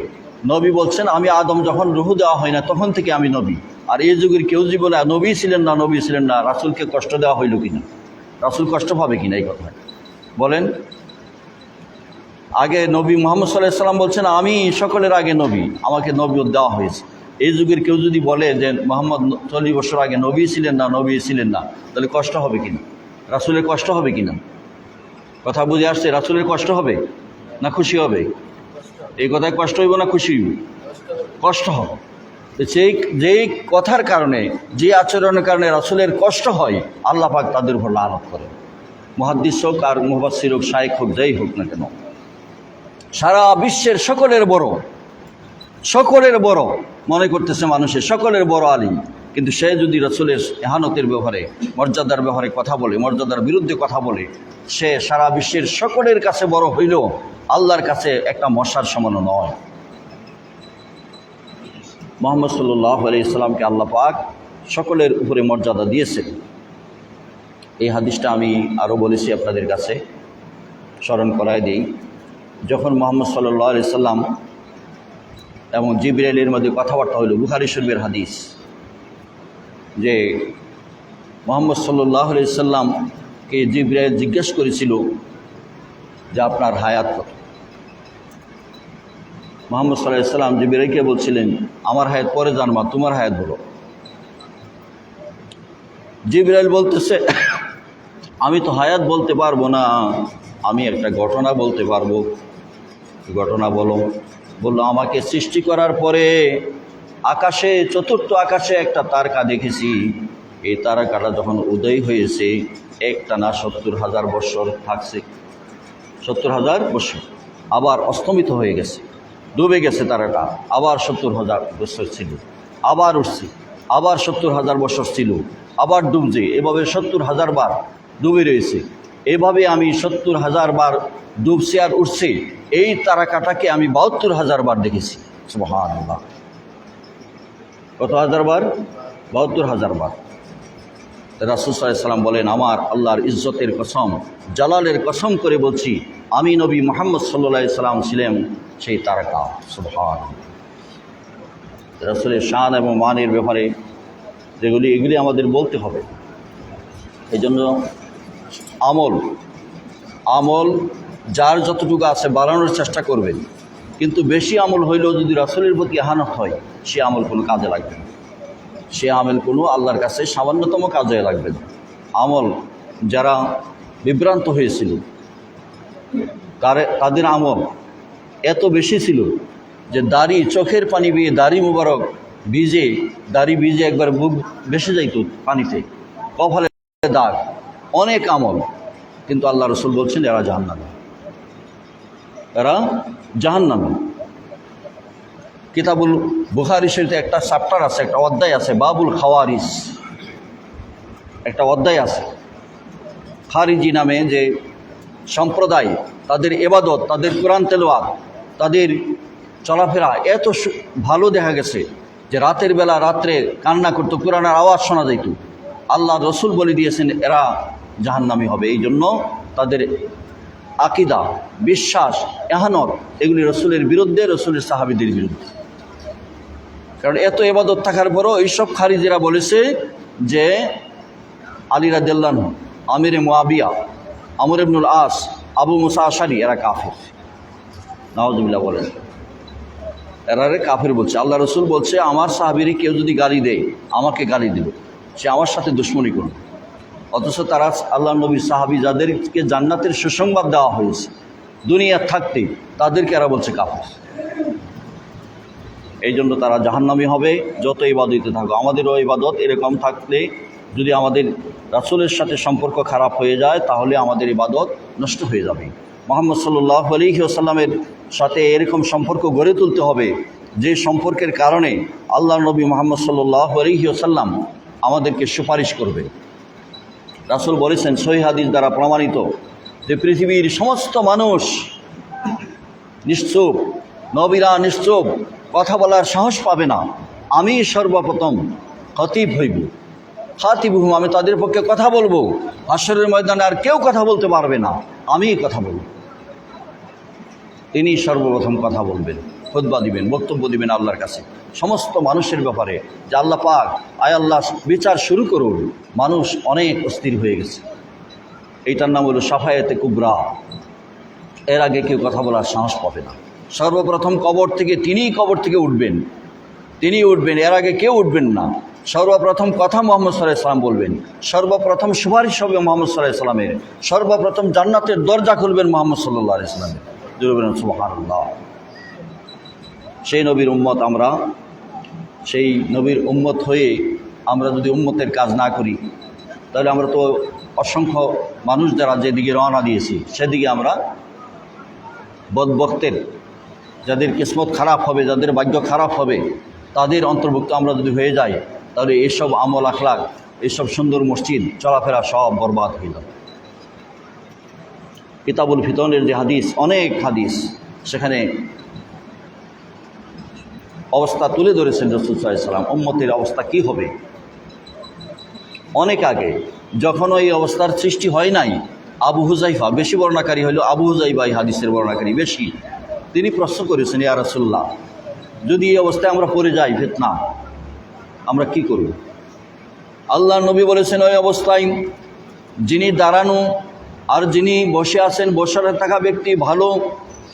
নবী বলছেন আমি আদম যখন রূহ দেওয়া হয় না তখন থেকে আমি নবী। আর এই যুগের কেউ যদি বলে নবী ছিলেন না, নবী ছিলেন না, রাসূলকে কষ্ট দেওয়া হইল কিনা, রাসূল কষ্ট পাবে কিনা, এই কথা বলেন। আগে নবী মুহাম্মদ সাল্লাল্লাহু আলাইহি ওয়াসাল্লাম বলছেন আমি সকলের আগে নবী, আমাকে নবীয়ত দেওয়া হয়েছে। এই যুগের কেউ যদি বলে যে মুহাম্মদ 40 বছর আগে নবী ছিলেন না, তাহলে কষ্ট হবে কিনা? রাসূলের কষ্ট হবে কিনা? কথা বুঝে আসছে? রাসূলের কষ্ট হবে না খুশি হবে? এই কথায় কষ্ট হইব না খুশি হইব? কষ্ট হবে। যেই কথার কারণে, যে আচরণের কারণে রাসূলের কষ্ট হয়, আল্লাহ পাক তাদের উপর লানত করেন। মুহাদ্দিস হোক আর মুফাসসির হোক, শায়েখ হোক, যাই হোক না কেন, সারা বিশ্বের সকলের বড় মনে করতেছে মানুষের, সকলের বড় আলিম, কিন্তু সে যদি রাসূলের ইহানতের ব্যাপারে, মর্যাদার ব্যাপারে কথা বলে, মর্যাদার বিরুদ্ধে কথা বলে, সে সারা বিশ্বের সকলের কাছে বড় হইলেও আল্লাহর কাছে একটা মশার সমান নয়। মুহাম্মদ সাল্লাল্লাহু আলাইহি সাল্লামকে আল্লাহ পাক সকলের উপরে মর্যাদা দিয়েছেন। এই হাদিসটা আমি আরও বলেছি আপনাদের কাছে, স্মরণ করায় দিই। যখন মুহাম্মদ সাল্লাল্লাহু আলাইহি সাল্লাম এবং জিবরাইলের মধ্যে কথাবার্তা হইল, বুখারী শরীফের হাদিস, যে মুহাম্মদ সাল্লাল্লাহু আলাইহি সাল্লামকে জিবরাইল জিজ্ঞেস করেছিল যে আপনার হায়াত কত। মুহাম্মদ সাল্লাল্লাহু আলাইহি সাল্লাম জিবরাইলকে বলছিলেন আমার হায়াত পরে জানবা, তোমার হায়াত বলো। জিবরাইল বলতেছে আমি তো হায়াত বলতে পারবো না, আমি একটা ঘটনা বলতে পারবো। ঘটনা বলো। বললো আমাকে সৃষ্টি করার পরে আকাশে, চতুর্থ আকাশে একটা তারকা দেখেছি। এই তারকাটা যখন উদয় হয়েছে একটানা 70,000 বৎসর থাকছে, 70,000 বৎসর, আবার অস্তমিত হয়ে গেছে, ডুবে গেছে তারাটা, আবার 70,000 বৎসর ছিল, আবার উঠছে, আবার 70,000 বৎসর ছিল, আবার ডুবছে, এভাবে 70,000 বার ডুবে রয়েছে। এভাবে আমি 70,000 বার ডুবছে আর উঠছে। এই তারকাটাকে আমি 72,000 বার দেখেছি। সুবহানাল্লাহ। কত হাজার বার? 72,000 বার। রাসূল সাল্লাল্লাহু আলাইহি ওয়াসাল্লাম বলেন আমার আল্লাহর ইজ্জতের কসম, জালালের কসম করে বলছি, আমি নবী মুহাম্মদ সাল্লাল্লাহু আলাইহি ওয়াসাল্লাম ছিলেন সেই তারকা। সুবহানাল্লাহ। রাসূলের শান এবং মানের ব্যাপারে এগুলি আমাদের বলতে হবে। এই জন্য আমল যার যতটুকু আছে বাড়ানোর চেষ্টা করবেন, কিন্তু বেশি আমল হইলেও যদি রাসূলের প্রতি ইহানত হয়, সে আমল কোনো কাজে লাগবে না। সে আমল কোনো আল্লাহর কাছে সামান্যতম কাজে লাগবে না। আমল যারা বিভ্রান্ত হয়েছিল, তাদের আমল এত বেশি ছিল যে দাড়ি, চোখের পানি বেয়ে দাড়ি মুবারক দাড়ি ভিজে একবার বুক ভেসে যাইত পানিতে, কপালে দাগ, অনেক আমল, কিন্তু আল্লাহ রাসূল বলছেন এরা জাহান্নামী, এরা জাহান্নামী। কিতাবুল বুখারী শরীফে একটা চ্যাপ্টার আছে, একটা অধ্যায় আছে, বাবুল খাওয়ারিজ, একটা অধ্যায় আছে। খারিজি নামে যে সম্প্রদায়, তাদের ইবাদত, তাদের কোরআন তেলাওয়াত, তাদের চলাফেরা এত ভালো দেখা গেছে যে রাতের বেলা রাত্রে কান্না করতো, কোরআনের আওয়াজ শোনা যাইত। আল্লাহ রসুল বলে দিয়েছেন এরা জাহান্নামী হবে। এই জন্য তাদের আকিদা, বিশ্বাস, ইহানত এগুলি রসুলের বিরুদ্ধে, রসুলের সাহাবীদের বিরুদ্ধে। কারণ এত ইবাদত থাকার পরও এইসব খারিজিরা বলেছে যে আলী রাদিয়াল্লাহু আনহু, আমিরে মুয়াবিয়া, আমর ইবনুল আস, আবু মুসা আশারি এরা কাফের। নাউজুবিল্লাহ বলেন, এরারে কাফের বলছে। আল্লাহ রসুল বলছে আমার সাহাবীরে কেউ যদি গালি দেয়, আমাকে গালি দিল, সে আমার সাথে দুশমনি করবে। অথচ তারা আল্লাহ নবী সাহাবী যাদেরকে জান্নাতের সুসংবাদ দেওয়া হয়েছে দুনিয়া থাকতে, তাদেরকে এরা বলছে কাফের। এই জন্য তারা জাহান্নামী হবে যত ইবাদতে থাকো। আমাদেরও ইবাদত এরকম থাকলে, যদি আমাদের রাসূলের সাথে সম্পর্ক খারাপ হয়ে যায় তাহলে আমাদের ইবাদত নষ্ট হয়ে যাবে। মুহাম্মদ সাল্লাল্লাহু আলাইহি ওয়াসাল্লামের সাথে এরকম সম্পর্ক গড়ে তুলতে হবে যে সম্পর্কের কারণে আল্লাহ নবী মুহাম্মদ সাল্লাল্লাহু আলাইহি ওয়াসাল্লাম আমাদেরকে সুপারিশ করবে। রাসূল বলেছেন সহিহ হাদিস দ্বারা প্রমাণিত যে পৃথিবীর সমস্ত মানুষ নিশ্চুপ, নবীরা নিশ্চুপ, কথা বলার সাহস পাবে না, আমি সর্বপ্রথম খতিব হইব, খাতিবুহুম, আমি তাদের পক্ষে কথা বলবো। হাশরের ময়দানে আর কেউ কথা বলতে পারবে না, আমিই কথা বলব। তিনি সর্বপ্রথম কথা বলবেন, খুতবা দিবেন, বক্তব্য দিবেন আল্লাহর কাছে সমস্ত মানুষের ব্যাপারে, যে আল্লাহ পাক, আয় আল্লাহ বিচার শুরু করুন। মানুষ অনেক অস্থির হয়ে গেছে। এইটার নাম হলো শাফায়াতে কুবরা। এর আগে কেউ কথা বলার সাহস পাবে না। সর্বপ্রথম কবর থেকে উঠবেন, তিনি উঠবেন, এর আগে কেউ উঠবেন না। সর্বপ্রথম কথা মুহাম্মদ সাল্লাল্লাহু আলাইহি ওয়াসাল্লাম বলবেন, সর্বপ্রথম সুপারিশ হবে মুহাম্মদ সাল্লাল্লাহু আলাইহি ওয়াসাল্লামের, সর্বপ্রথম জান্নাতের দরজা খুলবেন মুহাম্মদ সাল্লাল্লাহু আলাইহি ওয়াসাল্লাম। সুবহানাল্লাহ। সেই নবীর উম্মত আমরা, সেই নবীর উম্মত হয়ে আমরা যদি উম্মতের কাজ না করি, তাহলে আমরা তো অসংখ্য মানুষ যারা যেদিকে রওনা দিয়েছি সেদিকে আমরা বদবক্তের, যাদের কিসমত খারাপ হবে, যাদের ভাগ্য খারাপ হবে, তাদের অন্তর্ভুক্ত আমরা যদি হয়ে যাই, তাহলে এইসব আমল আখলাক, এইসব সুন্দর মসজিদ চলাফেরা সব বরবাদ হয়ে যাবে। কিতাবুল ফিতনের যে হাদিস, অনেক হাদিস, সেখানে অবস্থা তুলে ধরেছেন রাসূল সাল্লাল্লাহু আলাইহি ওয়াসাল্লাম, উম্মতের অবস্থা কি হবে। অনেক আগে যখন ওই অবস্থার সৃষ্টি হয় নাই, আবু হুযাইফা বেশি বর্ণনাকারী হইল, আবু হুযাইফা এই হাদিসের বর্ণনাকারী বেশি। তিনি প্রশ্ন করেছেন, ইয়া রাসূলুল্লাহ, যদি এই অবস্থায় আমরা পড়ে যাই ফিতনা, আমরা কি করব? আল্লাহর নবী বলেছেন, ওই অবস্থায় যিনি দাঁড়ানো আর যিনি বসে আছেন, বসে থাকা ব্যক্তি ভালো,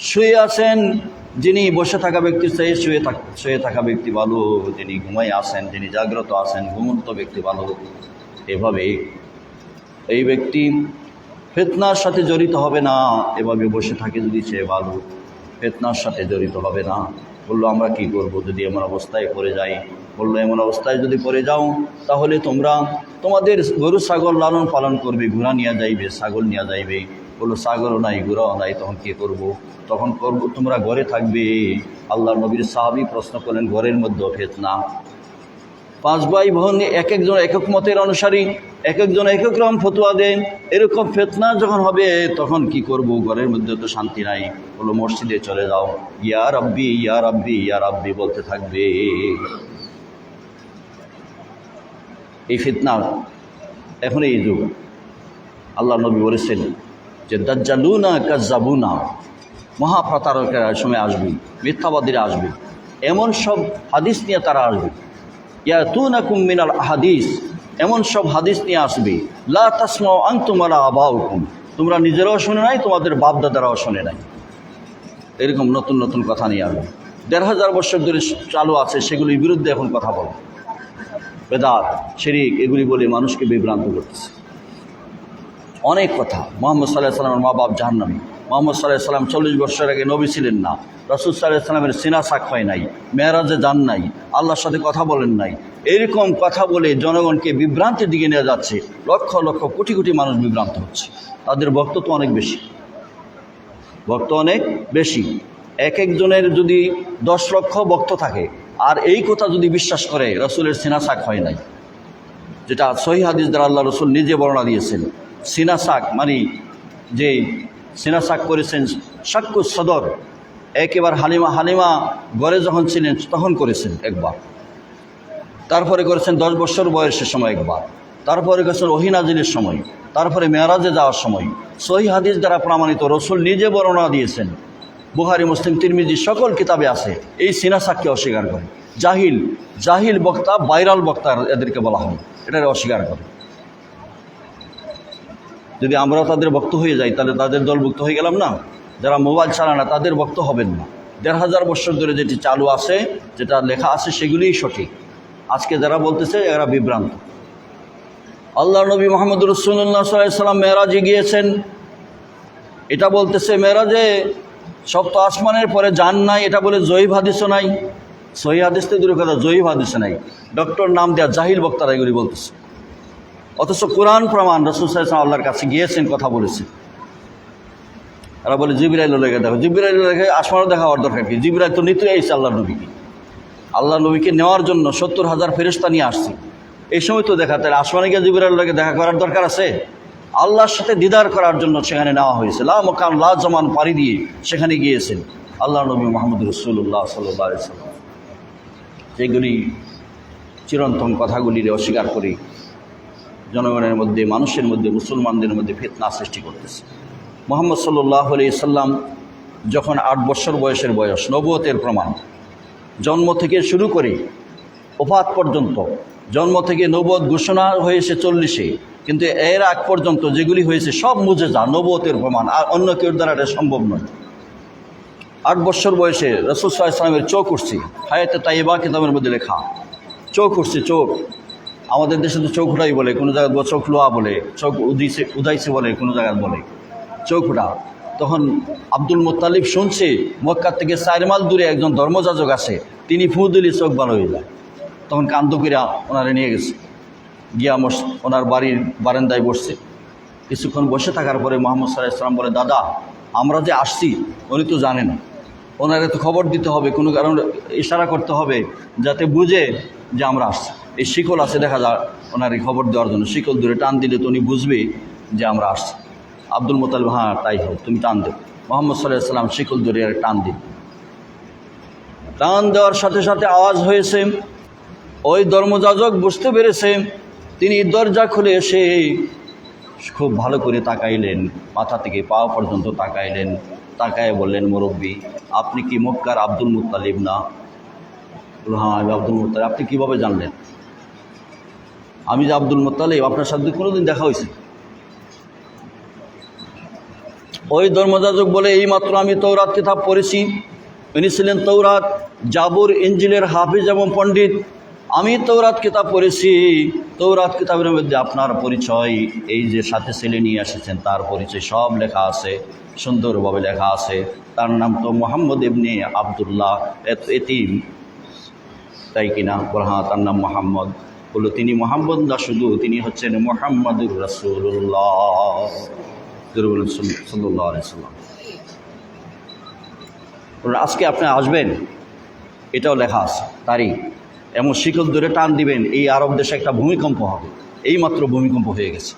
শুয়ে আছেন যিনি বসে থাকা ব্যক্তির চেয়ে শুয়ে থাকা ব্যক্তি ভালো, যিনি ঘুমাই আছেন, যিনি জাগ্রত আছেন, ঘুমন্ত ব্যক্তি ভালো। এভাবে এই ব্যক্তি ফিতনার সাথে জড়িত হবে না, এভাবে বসে থাকে যদি সে ভালো, ফিতনার সাথে জড়িত হবে না। বললো, আমরা কি করব যদি এমন অবস্থায় পড়ে যাই? বললো, এমন অবস্থায় যদি পড়ে যাও, তাহলে তোমরা তোমাদের গরু ছাগল লালন পালন করবে, ঘোড়া নিয়ে যাইবে, ছাগল নিয়ে যাইবে। বললো, ছাগলও নাই, ঘোড়াও নাই, তখন কী করব? তখন করবো, তোমরা ঘরে থাকবে। আল্লাহর নবীর সাহাবী প্রশ্ন করলেন, ঘরের মধ্যে ফিতনা? 5 ভাই বোন এক একজন এক এক মতের অনুসারী, এক একজন এক এক রকম ফতোয়া দেন। এরকম ফিতনা যখন হবে তখন কি করব? ঘরের মধ্যে তো শান্তি নাই। বলো, মসজিদে চলে যাও, ইয়া রাব্বি ইয়া রাব্বি ইয়া রাব্বি বলতে থাকবে। এই ফিতনা এখন এই যুগ। আল্লাহ নবী বলেছেন যে দাজ্জালুনা কাজ্জাবুনা, মহাপ্রতারকেরা সময় আসবে, মিথ্যাবাদীরা আসবে, এমন সব হাদিস নিয়ে তারা আসবে। ইয়াতুনাকুম মিনাল আহাদিস, এমন সব হাদিস নিয়ে আসবে, লা তাসমাউ আনতুম ওয়ালা আবাউকুম, তোমরা নিজেরাও শুনে নাই, তোমাদের বাপ দাদারাও শুনে নাই। এরকম নতুন নতুন কথা নিয়ে আসবে। 1500 বছর ধরে চালু আছে, সেগুলির বিরুদ্ধে এখন কথা বলে, বেদাত, শিরক, এগুলি বলে মানুষকে বিভ্রান্ত করতেছে। অনেক কথা। মুহাম্মদ সাল্লাল্লাহু আলাইহি ওয়াসাল্লামের মা বাপ জাহান্নামী। মুহাম্মদ সাল্লাল্লাহু আলাইহি ওয়াসাল্লাম 40 বছর আগে নবী ছিলেন না। রাসূল সাল্লাল্লাহু আলাইহি ওয়াসাল্লামের সিনা সাক হয় নাই, মেরাজে যান নাই, আল্লাহর সাথে কথা বলেন নাই। এরকম কথা বলে জনগণকে বিভ্রান্তির দিকে নিয়ে যাচ্ছে। লক্ষ লক্ষ কোটি কোটি মানুষ বিভ্রান্ত হচ্ছে। তাদের ভক্ত তো অনেক বেশি, ভক্ত অনেক বেশি। এক একজনের যদি 10 লক্ষ ভক্ত থাকে, আর এই কথা যদি বিশ্বাস করে রাসূলের সিনা সাক হয় নাই, যেটা সহিহ হাদিস দ্বারা আল্লাহ রাসূল নিজে বর্ণনা দিয়েছেন। সিনা সাক মানে যে সিনা সাক করেছেন, শাক্কুস সদর, একেবার হালিমা ঘরে যখন ছিলেন তখন করেছেন একবার, তারপরে করেছেন 10 বছর বয়সের সময় একবার, তারপরে করেছেন ওহী নাজিলের সময়, তারপরে মেরাজে যাওয়ার সময়। সহিহ হাদিস দ্বারা প্রমাণিত, রাসূল নিজে বর্ণনা দিয়েছেন, বুখারী, মুসলিম, তিরমিজি সকল কিতাবে আছে। এই সিনা সাককে অস্বীকার করে জাহিল বক্তা, ভাইরাল বক্তা এদেরকে বলা হয়, এটাকে অস্বীকার করে। যদি আমরাও তাদের ভক্ত হয়ে যাই, তাহলে তাদের দলভুক্ত হয়ে গেলাম না? যারা মোবাইল চালায় না তাদের ভক্ত হবেন না। 1500 বছর ধরে যেটি চালু আছে, যেটা লেখা আছে, সেগুলিই সঠিক। আজকে যারা বলতেছে এরা বিভ্রান্ত। আল্লাহর নবী মুহাম্মদ রাসূলুল্লাহ সাল্লাল্লাহু আলাইহি ওয়াসাল্লাম মেরাজে গিয়েছেন, এটা বলতেছে মেরাজে সপ্ত আসমানের পরে যান নাই, এটা বলে জয়ীফ হাদিসও নাই। সহিহ হাদিস তো দূরের কথা, জয়ীফ হাদিসও নাই। ডক্টর নাম দেওয়া জাহিল বক্তারা এগুলি বলতেছে। অথচ কোরআন প্রমাণ, রাসূল সাল্লাল্লাহু আলাইহি ওয়াসাল্লাম আল্লাহর কাছে গিয়েছেন, কথা বলেছেন। এরা বলে জিবরাইল লেগে দেখো, জিবরাইল লেগে আসমানও দেখা হওয়ার দরকার কি? জিবরাইল তো নিতে এসেছে আল্লাহ নবীকে নেওয়ার জন্য 70,000 ফেরেশতা নিয়ে আসছে। এই সময় তো দেখা, তাহলে আসমানে গিয়ে জিবরাইল লেগে দেখা করার দরকার আছে? আল্লাহর সাথে দিদার করার জন্য সেখানে নেওয়া হয়েছে। লা মাকান লা জামান পাড়ি দিয়ে সেখানে গিয়েছেন আল্লাহ নবী মুহাম্মদ রাসূলুল্লাহ সাল্লাল্লাহু আলাইহি ওয়াসাল্লাম। যেগুলি চিরন্তন কথাগুলির অস্বীকার করে জনগণের মধ্যে, মানুষের মধ্যে, মুসলমানদের মধ্যে ফিতনা সৃষ্টি করতেছে। মুহাম্মদ সাল্লাল্লাহু আলাইহি সাল্লাম যখন 8 বছর বয়সের বয়স, নবুয়তের প্রমাণ, জন্ম থেকে শুরু করে ওফাত পর্যন্ত, জন্ম থেকে নবুয়ত ঘোষণা হয়েছে 40-এ, কিন্তু এর আগ পর্যন্ত যেগুলি হয়েছে সব মুজেজা, নবুয়তের প্রমাণ, আর অন্য কেউ দ্বারা এটা সম্ভব নয়। 8 বছর বয়সে রাসূল সাল্লাল্লাহু আলাইহি ওয়াসাল্লামের চোখ উঠছে, হায়াতে তাইয়্যিবা কিতাবের মধ্যে লেখা, চোখ উঠছে। চোখ, আমাদের দেশে তো চোখ উঠাই বলে, কোনো জায়গায় চোখ লোয়া বলে, চোখ উদাইছে বলে, কোনো জায়গায় বলে চোখ উঠা। তখন আব্দুল মুত্তালিব শুনছে মক্কা থেকে 4 মাইল দূরে একজন ধর্মযাজক আছে, তিনি ফু দিলে চোখ ভালো হয়ে যায়। তখন কান্দ কইরা ওনারে নিয়ে গেছে, গিয়া ওনার বাড়ির বারান্দায় বসছে। কিছুক্ষণ বসে থাকার পরে মুহাম্মদ সাল্লাল্লাহু আলাইহি ওয়াসাল্লাম বলে, দাদা আমরা যে আসছি উনি তো জানেন, ওনারে তো খবর দিতে হবে, কোনো কারণ ইশারা করতে হবে যাতে বুঝে যে আমরা আসছি। এই শিকল আছে দেখা যায় ওনার এই খবর দেওয়ার জন্য, শিকল ধরে টান দিলে তো উনি বুঝবে যে আমরা আসছি। আব্দুল মুত্তালিব, হ্যাঁ তাই হোক, তুমি টান দেও। মুহাম্মদ সাল্লাল্লাহু আলাইহি ওয়াসাল্লাম শিকল ধরে টান দিন। টান দেওয়ার সাথে সাথে আওয়াজ হয়েছে। ওই ধর্মযাজক বুঝতে পেরেছে, তিনি দরজা খুলে এসে খুব ভালো করে তাকাইলেন, মাথা থেকে পা পর্যন্ত তাকাইলেন, তাকায় বললেন, মুরব্বী আপনি কি মক্কার আব্দুল মুত্তালিব না? হ্যাঁ আমি আব্দুল মুত্তালিব। আপনি কীভাবে জানলেন? আমি যে আব্দুল মুত্তালিব, আপনার সাথে কোনোদিন দেখা হয়েছে? ওই ধর্মযাজক বলে, এইমাত্র আমি তৌরাত কিতাব পড়েছি। উনি ছিলেন তৌরাত, জাবুর, ইঞ্জিলের হাফিজ এবং পণ্ডিত। আমি তৌরাত কিতাব পড়েছি, তৌরাত কিতাবের মধ্যে আপনার পরিচয়, এই যে সাথে ছেলে নিয়ে এসেছেন তার পরিচয় সব লেখা আছে, সুন্দরভাবে লেখা আছে। তার নাম তো মুহাম্মদ ইবনে আবদুল্লাহ এতিম, তাই কিনা? বল হ্যাঁ তার নাম মুহাম্মদ। বললো তিনি মুহাম্মদ না শুধু, তিনি হচ্ছেন মুহাম্মাদুর রাসূলুল্লাহ সাল্লাল্লাহু আলাইহি ওয়াসাল্লাম। আজকে আপনি আসবেন, এটাও লেখা আছে তারিখ, এমন শিকল ধরে টান দিবেন, এই আরব দেশে একটা ভূমিকম্প হবে। এইমাত্র ভূমিকম্প হয়ে গেছে,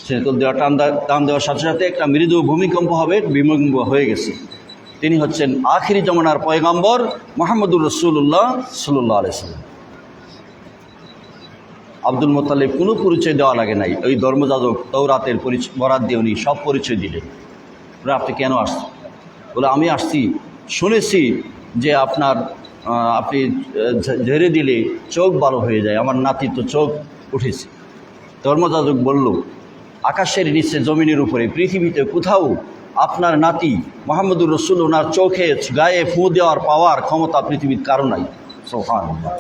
শিকল দেওয়া টান দেওয়ার সাথে সাথে একটা মৃদু ভূমিকম্প হবে, ভূমিকম্প হয়ে গেছে। তিনি হচ্ছেন আখিরি জামানার পয়গাম্বর মুহাম্মদুর রাসূলুল্লাহ সাল্লাল্লাহু আলাইহি ওয়াসাল্লাম। আব্দুল মুত্তালিব কোনো পরিচয় দেওয়া লাগে নাই, ওই ধর্মযাজক তৌরাতের বরাত দিয়ে উনি সব পরিচয় দিলেন। আপনি কেন আসছেন? বলে আমি আসছি, শুনেছি যে আপনি ঝেড়ে দিলে চোখ ভালো হয়ে যায়, আমার নাতি তো চোখ উঠেছে। ধর্মযাজক বলল, আকাশের নিচে, জমিনের উপরে, পৃথিবীতে কোথাও আপনার নাতি মুহাম্মদুর রাসূল ওনার চোখে গায়ে ফু দেওয়ার পাওয়ার ক্ষমতা পৃথিবীর কারো নাই। সুবহানাল্লাহ।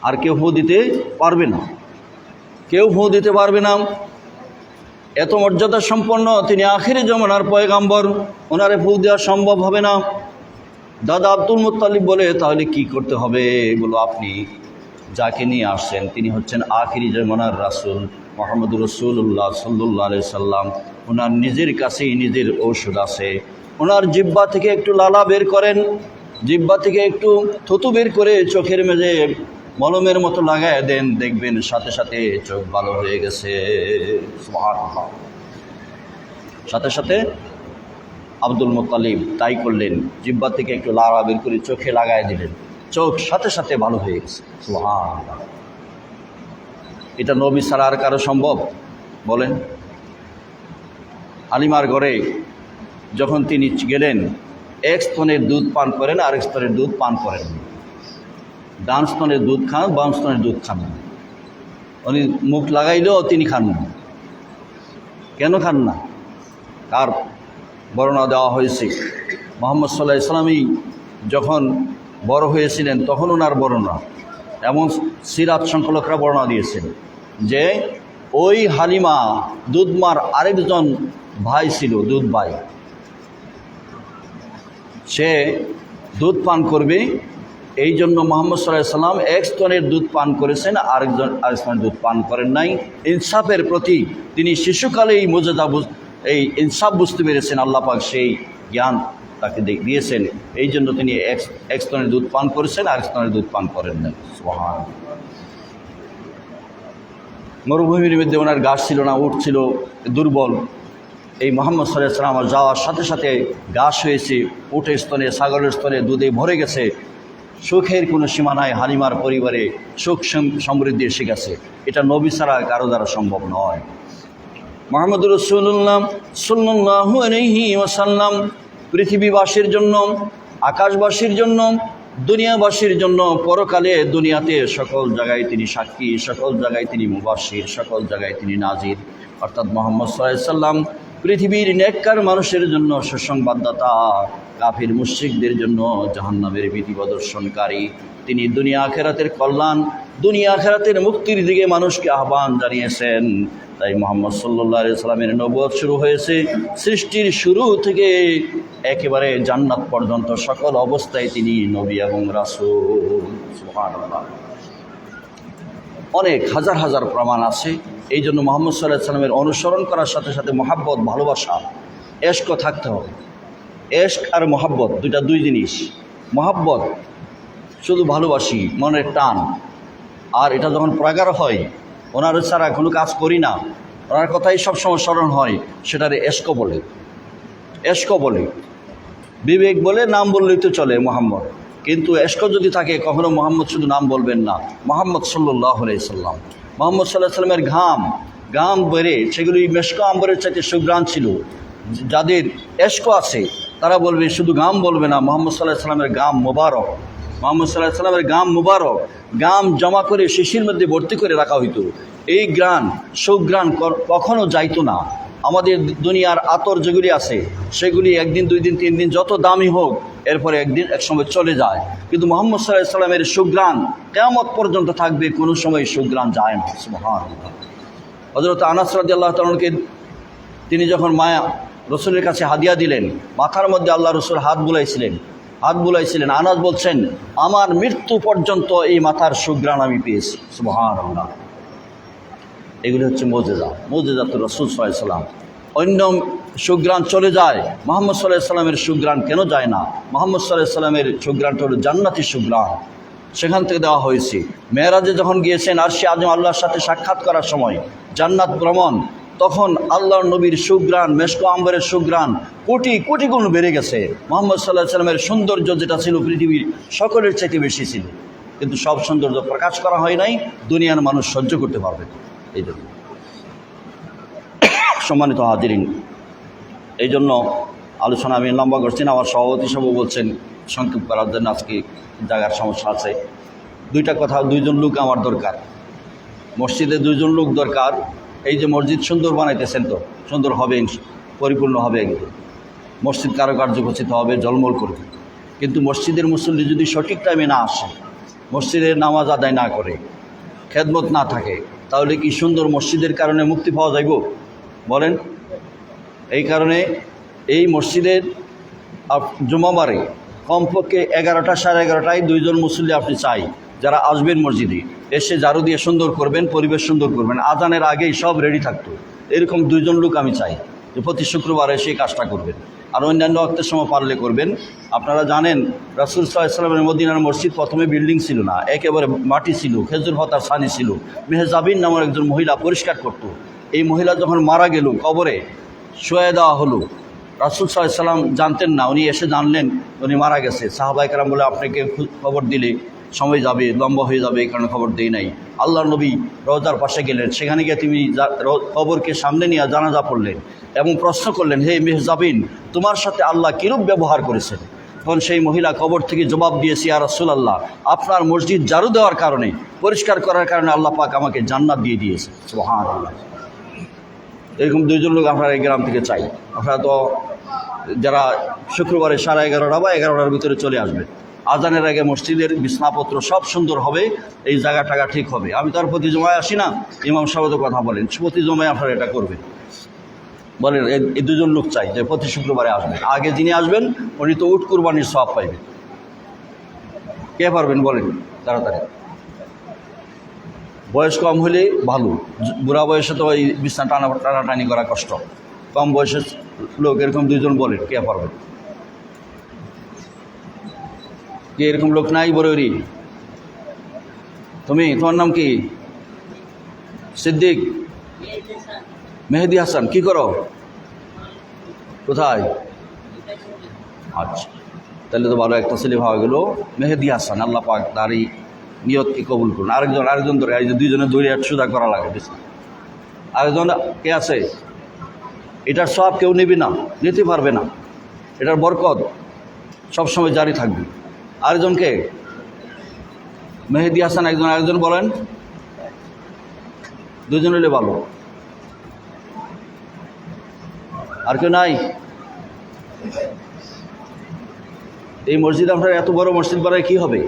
আর কেউ ফু দিতে পারবে না, কেউ ফু দিতে পারবে না। এত মর্যাদা সম্পন্ন তিনি আখিরি জামানার পয়গাম্বর, ওনারে ফু দেওয়া সম্ভব হবে না। দাদা আব্দুল মুত্তালিব বলে, তাহলে কি করতে হবে? বলো, আপনি যাকে নিয়ে আসছেন তিনি হচ্ছেন আখিরি জামানার রাসূল মুহাম্মদুর রাসূলুল্লাহ সাল্লাল্লাহু আলাইহি সাল্লাম। ওনার নিজের কাছেই নিজের ঔষধ আছে। ওনার জিহ্বা থেকে একটু লালা বের করেন, জিহ্বা থেকে একটু থুতু বের করে চোখের মেঝে মলমের মতো লাগায় দেন, দেখবেন সাথে সাথে চোখ ভালো হয়ে গেছে। সুবহানাল্লাহ। সাথে সাথে আব্দুল মুত্তালিব তাই করলেন, জিহ্বা থেকে একটু লালা বের করে চোখে লাগায় দিলেন, চোখ সাথে সাথে ভালো হয়ে গেছে। সুবহানাল্লাহ। এটা নবী ছাড়া আর কারো সম্ভব? বলেন। হালিমার ঘরে যখন তিনি গেলেন, এক স্তনের দুধ পান করেন, আরেক স্তনের দুধ পান করেন। ডান স্তনের দুধ খান, বাম স্তনের দুধ খান। উনি মুখ লাগাইলেও তিনি খান না। কেন খান না? তার বর্ণনা দেওয়া হয়েছে। মুহাম্মদ সাল্লাল্লাহু আলাইহি ওয়াসাল্লামই যখন বড় হয়েছিলেন তখন ওনার বর্ণনা, এমন সিরাত সংকলকরা বর্ণনা দিয়েছেন যে ওই হালিমা দুধমার আরেকজন ভাই ছিল, দুধ ভাই, সে দুধ পান করবে, এই জন্য মুহাম্মদ সাল্লাল্লাহু আলাইহি ওয়াসাল্লাম এক স্তনের দুধ পান করেছেন, আরেক স্তনের দুধ পান করেন নাই। ইনসাফের প্রতি তিনি শিশুকালেই মুজেজা, এই ইনসাফ বুঝতে পেরেছেন, আল্লাহ পাক সেই জ্ঞান তাকে দিয়েছেন। এই জন্য তিনি এক স্তনের দুধ পান করেছেন, আরেক স্তনের দুধ পান করেন নাই। সুবহানাল্লাহ। মরুভূমির মধ্যে ওনার গাছ ছিল না, উট ছিল দুর্বল। এই মুহাম্মদ সাল্লাল্লাহু আলাইহি ওয়াসাল্লাম যাওয়ার সাথে সাথে ঘাস হয়েছে, উটের স্তনে, ছাগলের স্তনে দুধে ভরে গেছে। সুখের কোনো সীমা নাই, হালিমার পরিবারে সুখ সমৃদ্ধি এসে গেছে। এটা নবী ছাড়া কারো দ্বারা সম্ভব নয়। মুহাম্মদুর রাসূলুল্লাহ সাল্লাল্লাহু আলাইহি ওয়াসাল্লাম পৃথিবীবাসীর জন্য, আকাশবাসীর জন্য, দুনিয়াবাসীর জন্য পরকালে দুনিয়াতে সকল জায়গায় তিনি সাক্ষী, সকল জায়গায় তিনি মুবাশশির, সকল জায়গায় তিনি নাজির। অর্থাৎ মুহাম্মদ সাল্লাল্লাহু আলাইহি সাল্লাম পৃথিবীর নেককার মানুষের জন্য সুসংবাদদাতা, কাফির মুশরিকদের জন্য জাহান্নামের ভীতি প্রদর্শনকারী। তিনি দুনিয়া আখিরাতের কল্যাণ, দুনিয়া আখিরাতের মুক্তির দিকে মানুষকে আহ্বান জানিয়েছেন। তাই মুহাম্মদ সাল্লাল্লাহু আলাইহি সাল্লামের নবুয়ত শুরু হয়েছে সৃষ্টির শুরু থেকে একেবারে জান্নাত পর্যন্ত সকল অবস্থায় তিনি নবী এবং রাসূল। সুবহানাল্লাহ। অনেক হাজার হাজার প্রমাণ আছে। এই জন্য মুহাম্মদ সাল্লাল্লাহু আলাইহি সাল্লামের অনুসরণ করার সাথে সাথে মহাব্বত, ভালোবাসা, এশকও থাকতে হবে। এশক আর মহাব্বত দুই জিনিস। মহাব্বত শুধু ভালোবাসি, মনের টান, আর এটা যখন প্রাগার হয়, ওনার ছাড়া কোনো কাজ করি না, ওনার কথাই সবসময় স্মরণ হয়, সেটারে এশক বলে। এশক বলে, বিবেক বলে, নাম বললেই তো চলে মোহাম্মদ। কিন্তু এশক যদি থাকে, কখনো মোহাম্মদ শুধু নাম বলবেন না, মোহাম্মদ সাল্লাল্লাহু আলাইহি সাল্লাম। মোহাম্মদ সাল্লাল্লাহু আলাইহি সাল্লামের ঘাম বেড়ে সেগুলি মেশক আম্বরের চাইতে সুঘ্রাণ ছিল। যাদের এশক আছে তারা বলবে, শুধু ঘাম বলবে না, মোহাম্মদ সাল্লাল্লাহু আলাইহি সাল্লামের ঘাম মোবারক, মোহাম্মদ সাল্লাল্লাহু আলাইহি সাল্লামের ঘাম মোবারক। ঘাম জমা করে শিশির মধ্যে ভর্তি করে রাখা হইতো। এই ঘ্রাণ, সুঘ্রাণ কখনো যাইতো না। আমাদের দুনিয়ার আতর যেগুলি আছে সেগুলি একদিন, 2 দিন, 3 দিন, যত দামি হোক, এরপরে এক সময় চলে যায়। কিন্তু মুহাম্মদ সাল্লাল্লাহু আলাইহি সাল্লামের সুঘ্রাণ কিয়ামত পর্যন্ত থাকবে, কোনো সময় সুঘ্রাণ যায় না। সুবহানাল্লাহ। হযরত আনাস রাদিয়াল্লাহু তাআলাকে তিনি যখন মায়া রসুলের কাছে হাদিয়া দিলেন, মাথার মধ্যে আল্লাহ রসুল হাত বুলাইছিলেন। আনাস বলছেন, আমার মৃত্যু পর্যন্ত এই মাথার সুঘ্রাণ আমি পেয়েছি। সুবহানাল্লাহ। এগুলি হচ্ছে মুজিজাতুর রাসূল সাল্লাল্লাহু আলাইহি সাল্লাম। অন্য সুঘ্রাণ চলে যায়, মুহাম্মদ সাল্লাল্লাহু আলাইহি সাল্লামের সুঘ্রাণ কেন যায় না? মুহাম্মদ সাল্লাল্লাহু আলাইহি সাল্লামের সুঘ্রাণটা হলো জান্নাতি সুঘ্রাণ। সেখান থেকে দেওয়া হয়েছে। মেরাজে যখন গিয়েছেন আরশে আযম আল্লাহর সাথে সাক্ষাৎ করার সময়, জান্নাত ভ্রমণ, তখন আল্লাহর নবীর সুঘ্রাণ, মেশক আম্বরের সুঘ্রাণ কোটি কোটি গুণ বেড়ে গেছে। মুহাম্মদ সাল্লাল্লাহু আলাইহি সাল্লামের সৌন্দর্য যেটা ছিল পৃথিবীর সকলের চাইতে বেশি ছিল, কিন্তু সব সৌন্দর্য প্রকাশ করা হয় নাই, দুনিয়ার মানুষ সহ্য করতে পারবে। এই জন্য সম্মানিত হাজিরিন, এই জন্য আলোচনা আমি লম্বা করছি না। আমার সভাপতি সাহেব বলছেন সংক্ষেপ করার জন্য, আজকে জায়গার সমস্যা আছে। 2টা কথা, 2জন লোক আমার দরকার, মসজিদে 2জন লোক দরকার। এই যে মসজিদ সুন্দর বানাইতেছেন, তো সুন্দর হবে, পরিপূর্ণ হবে, মসজিদ কারুকার্য খচিত হবে, জলমল করবে। কিন্তু মসজিদের মুসল্লি যদি সঠিক টাইমে না আসে, মসজিদের নামাজ আদায় না করে, খেদমত না থাকে, তাহলে কি সুন্দর মসজিদের কারণে মুক্তি পাওয়া যাইব? বলেন। এই কারণে এই মসজিদের জুমাবারে কমপক্ষে 11টা, 11:30টায় 2জন মুসল্লি আপনি চাই, যারা আসবেন মসজিদে, এসে ঝাড়ু দিয়ে সুন্দর করবেন, পরিবেশ সুন্দর করবেন, আজানের আগেই সব রেডি থাকতো। এরকম 2জন লোক আমি চাই, যে প্রতি শুক্রবারে সেই কাজটা করবেন। আর অন্যান্য ওয়াক্তের সময় পারলে করবেন। আপনারা জানেন, রাসূল সাল্লাল্লাহু আলাইহি সাল্লামের মদিনার মসজিদ প্রথমে বিল্ডিং ছিল না, একেবারে মাটি ছিল, খেজুর পাতার ছানি ছিল। মেহজাবিন নামের একজন মহিলা পরিষ্কার করত। এই মহিলা যখন মারা গেল, কবরে শুয়ে দেওয়া হলো, রাসূল সাল্লাল্লাহু আলাইহি সাল্লাম জানতেন না, উনি এসে জানলেন উনি মারা গেছে। সাহাবায়ে কেরাম বলে, আপনাকে খবর দিলে সময় যাবে, লম্বা হয়ে যাবে, এই কারণে খবর দেই নাই। আল্লাহর নবী রওজার পাশে গেলেন, সেখানে গিয়ে তিনি কবরকে সামনে নিয়ে জানাজা পড়লেন এবং প্রশ্ন করলেন, হে মেহজাবিন, তোমার সাথে আল্লাহ কিরূপ ব্যবহার করেছেন? তখন সেই মহিলা কবর থেকে জবাব দিয়েছে, ইয়া রাসূলুল্লাহ, আপনার মসজিদ ঝাড়ু দেওয়ার কারণে, পরিষ্কার করার কারণে আল্লাহ পাক আমাকে জান্নাত দিয়ে দিয়েছে। সুবহানাল্লাহ। এরকম 2জন লোক আপনারা এই গ্রাম থেকে চাই। আপনারা তো যারা শুক্রবারে 11:30 বা 11টার ভিতরে চলে আসবে, আজানের আগে মসজিদের বিছনাপত্র সব সুন্দর হবে, এই জায়গা ঠিক হবে। আমি তার প্রতি জমায় আসি না, ইমাম সাহেব কথা বলেন, প্রতি জমায় আপনারা এটা করবেন। বলেন, এই 2জন লোক চাই যে প্রতি শুক্রবারে আসবেন। আগে যিনি আসবেন উনি তো উট কুরবানির সওয়াব পাইবেন। কে পারবেন বলেন তাড়াতাড়ি? বয়স কম হলে ভালো, বুড়া বয়সে তো ওই বিছনা টানাটানি করা কষ্ট। কম বয়সের লোক এরকম 2জন বলেন, কে পারবেন? কি এরকম লোক নাই? বরেরি, তোমার নাম কি? সিদ্দিক, মেহেদি হাসান। কি করো? কোথায়? আচ্ছা, তাহলে তো ভালো একটা ছেলে ভাবা গেল, মেহেদি হাসান। আল্লাহ পাক তার এই নিয়তকে কবুল করুন। আরেকজন ধরে, এই যে 2জনে দৌড়ে সোজা করা লাগে। আরেকজন কে আছে? এটার সব কেউ নেবে না, নিতে পারবে না। এটার বরকত সবসময় জারি থাকবে। আরেকজনকে মেহেদি হাসান একজন, আরেকজন বলেন, দুজন হলে ভালো। আর কেউ নাই? এই মসজিদ আপনার এত বড় মসজিদ বানায় কি হবে?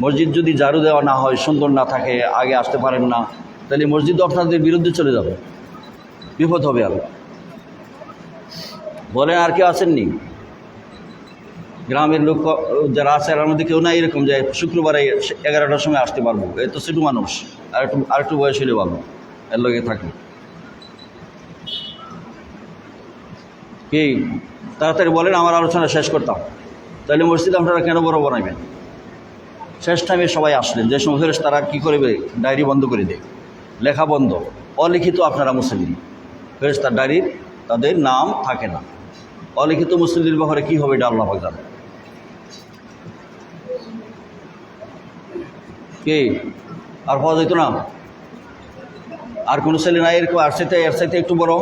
মসজিদ যদি ঝাড়ু দেওয়া না হয়, সুন্দর না থাকে, আগে আসতে পারেন না, তাহলে মসজিদ আপনাদের বিরুদ্ধে চলে যাবে, বিপদ হবে। আর বলেন, আর কেউ আসেননি? গ্রামের লোক যারা আছে এর মধ্যে কেউ নাই এরকম যে শুক্রবারে 11টার সময় আসতে পারবো? এই তো ছোটো মানুষ, আরেকটু বয়স হলে ভালো, এর লগে থাকি। কি তাড়াতাড়ি বলেন, আমার আলোচনা শেষ করতাম। তাহলে মসজিদ আপনারা কেন বড় বানাবেন? শেষ টাইমে সবাই আসলেন, যে সময় তারা কী করবে, ডায়েরি বন্ধ করে দেয়, লেখা বন্ধ, অলিখিত আপনারা মুসলিম, ফেরেশতার ডায়েরির তাদের নাম থাকে না। অলিখিত মুসলিমের ব্যাপারে কী হবে এটা আল্লাহ পাক জানে। কে আর পাওয়া যেত না? আর কোনো ছেলে নাই এরকম? এর সাথে একটু বড়?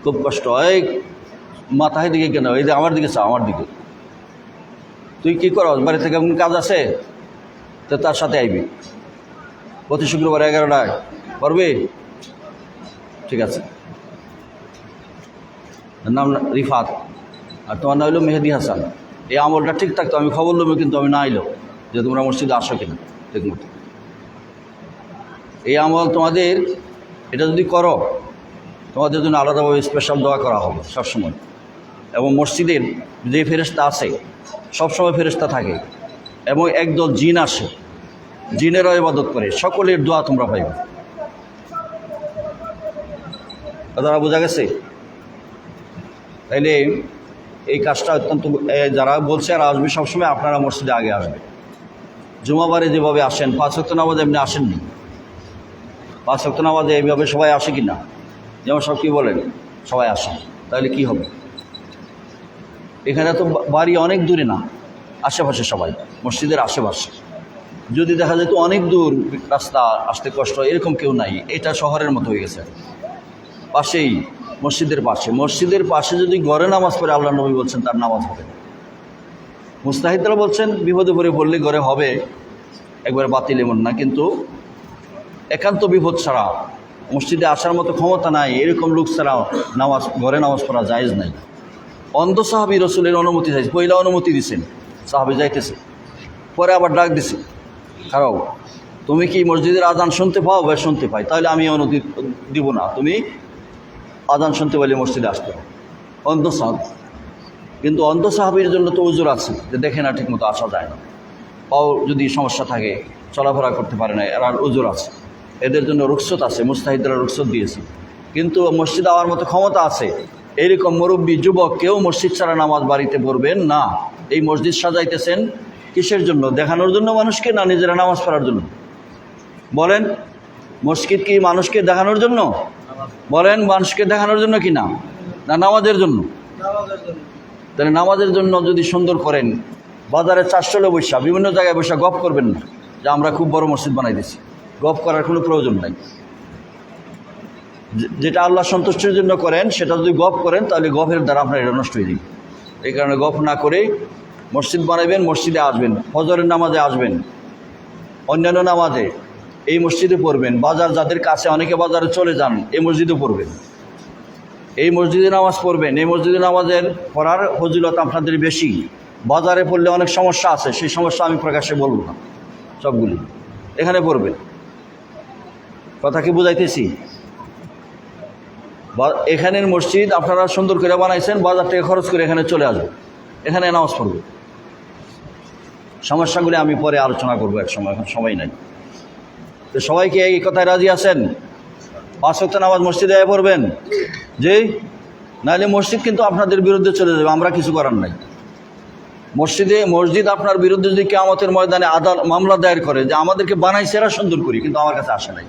খুব কষ্ট হয়। মাথায় দিকে কেন? এই যে আমার দিকে চা, আমার দিকে। তুই কী করস? বাড়ি থেকে এমন কাজ আছে তো তার সাথে আইবি প্রতি শুক্রবার 11টায়, পারবি? ঠিক আছে। নাম রিফাত, আর তোমার নাম হইল মেহেদি হাসান। এই আমলটা ঠিক থাকতো, আমি খবর নেবো, কিন্তু আমি না আইলো যে তোমরা মসজিদে আসো কিনা ঠিক মতো। এই আমল তোমাদের, এটা যদি করো, তোমাদের জন্য আলাদাভাবে স্পেশাল দোয়া করা হবে সবসময়। এবং মসজিদের যে ফেরেশতা আছে, সবসময় ফেরেশতা থাকে, এবং একদল জিন আসে, জিনেরও ইবাদত করে, সকলের দোয়া তোমরা পাইবে। কথাটা বোঝা গেছে? তাইলে এই কাজটা অত্যন্ত, যারা বলছে আর আসবে, সবসময় আপনারা মসজিদে আগে আসবে। জুমাবারে যেভাবে আসেন, 5 ওয়াক্ত নামাজে এমনি আসেননি, 5 ওয়াক্ত নামাজে এইভাবে সবাই আসে কি না? যেমন সব কি বলেন, সবাই আসে, তাহলে কি হবে? এখানে তো বাড়ি অনেক দূরে না, আশেপাশে সবাই, মসজিদের আশেপাশে। যদি দেখা যায় তো অনেক দূর রাস্তা, আসতে কষ্ট, এরকম কেউ নাই। এটা শহরের মতো হয়ে গেছে, পাশেই, মসজিদের পাশে। মসজিদের পাশে যদি ঘরে নামাজ পড়ে, আল্লাহ নবী বলছেন তার নামাজ হবে। মুস্তাহিদরা বলছেন বিপদে পড়ে পড়লে ঘরে হবে, একবারে বাতিল এমন না, কিন্তু একান্ত বিপদ ছাড়া, মসজিদে আসার মতো ক্ষমতা নাই, এরকম লোক ছাড়া ঘরে নামাজ পড়া জায়েজ নাই। অন্ধ সাহাবী রসুলের অনুমতি চাইছে, পয়লা অনুমতি দিচ্ছেন, সাহাবী যাইতেছে, পরে আবার ডাক দিছে, খারাপ, তুমি কি মসজিদের আজান শুনতে পাও? বা শুনতে পাই, তাহলে আমি অনুমতি দিব না, তুমি আজান শুনতে পাইলে মসজিদে আসতে হবে। অন্ধ সাহাবী, কিন্তু অন্ধ সাহাবীর জন্য তো উজুর আছে, যে দেখে না ঠিক মতো আসা যায় না, পাও যদি সমস্যা থাকে, চলাফেরা করতে পারে না, এরা উজুর আছে, এদের জন্য রুখসত আছে, মুস্তাহিদরা রুখসত দিয়েছে। কিন্তু মসজিদ আওয়ার মতো ক্ষমতা আছে, এইরকম মুরব্বী যুবক কেউ মসজিদ ছাড়া নামাজ বাড়িতে পড়বেন না। এই মসজিদ সাজাইতেছেন কিসের জন্য? দেখানোর জন্য মানুষকে, না নিজেরা নামাজ পড়ার জন্য? বলেন, মসজিদ কি মানুষকে দেখানোর জন্য? বলেন, মানুষকে দেখানোর জন্য কি না, না নামাজের জন্য? তাহলে নামাজের জন্য যদি সুন্দর করেন, বাজারে 400 বৈশা, বিভিন্ন জায়গায় বৈশা গপ করবেন না যে আমরা খুব বড় মসজিদ বানাই দিচ্ছি। গপ করার কোনো প্রয়োজন নাই। যেটা আল্লাহ সন্তুষ্টির জন্য করেন, সেটা যদি গপ করেন, তাহলে গপের দ্বারা আপনার এটা নষ্ট হয়ে যাবে। এই কারণে গপ না করে মসজিদ বানাবেন, মসজিদে আসবেন, ফজরের নামাজে আসবেন, অন্যান্য নামাজে এই মসজিদে পড়বেন। বাজার যাদের কাছে, অনেকে বাজারে চলে যান, এই মসজিদে পড়বেন, এই মসজিদে নামাজ পড়বেন। এই মসজিদে নামাজের পড়ার ফজিলত আপনাদের বেশি। বাজারে পড়লে অনেক সমস্যা আছে, সেই সমস্যা আমি প্রকাশ্যে বলব না, সবগুলি এখানে পড়বেন। কথা কি বুঝাইতেছি? এখানের মসজিদ আপনারা সুন্দর করে বানাইছেন, বাজার থেকে খরচ করে এখানে চলে আসবে, এখানে নামাজ পড়বে। সমস্যাগুলি আমি পরে আলোচনা করবো এক সময়, এখন সময় নাই। তো সবাইকে এই কথায় রাজি আছেন? 5 ওয়াক্ত নামাজ মসজিদে পড়বেন, যে নাহলে মসজিদ কিন্তু আপনাদের বিরুদ্ধে চলে যাবে, আমরা কিছু করার নাই। মসজিদ আপনার বিরুদ্ধে যদি কিয়ামতের ময়দানে মামলা দায়ের করে যে আমাদেরকে বানাইছে এরা সুন্দর করি, কিন্তু আমার কাছে আসে নাই,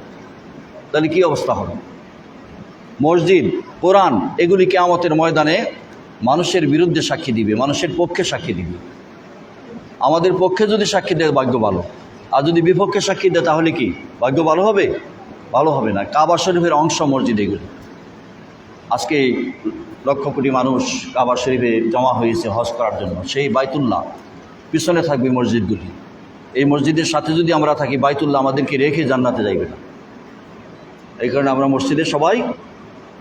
তাহলে কি অবস্থা হবে? মসজিদ, কোরআন, এগুলি কিয়ামতের ময়দানে মানুষের বিরুদ্ধে সাক্ষী দিবে, মানুষের পক্ষে সাক্ষী দিবে। আমাদের পক্ষে যদি সাক্ষী দেয় ভাগ্য ভালো, আর যদি বিপক্ষে সাক্ষী দেয় তাহলে কি ভাগ্য ভালো হবে? ভালো হবে না। কাবা শরীফের অংশ মসজিদ এগুলি। আজকে লক্ষ কোটি মানুষ কাবা শরীফে জমা হয়েছে হজ করার জন্য। সেই বাইতুল্লাহ পিছনে থাকবে মসজিদ দুটি। এই মসজিদের সাথে যদি আমরা থাকি, বাইতুল্লাহ আমাদেরকে রেখে জান্নাতে যাইবে না। এই কারণে আমরা মসজিদে সবাই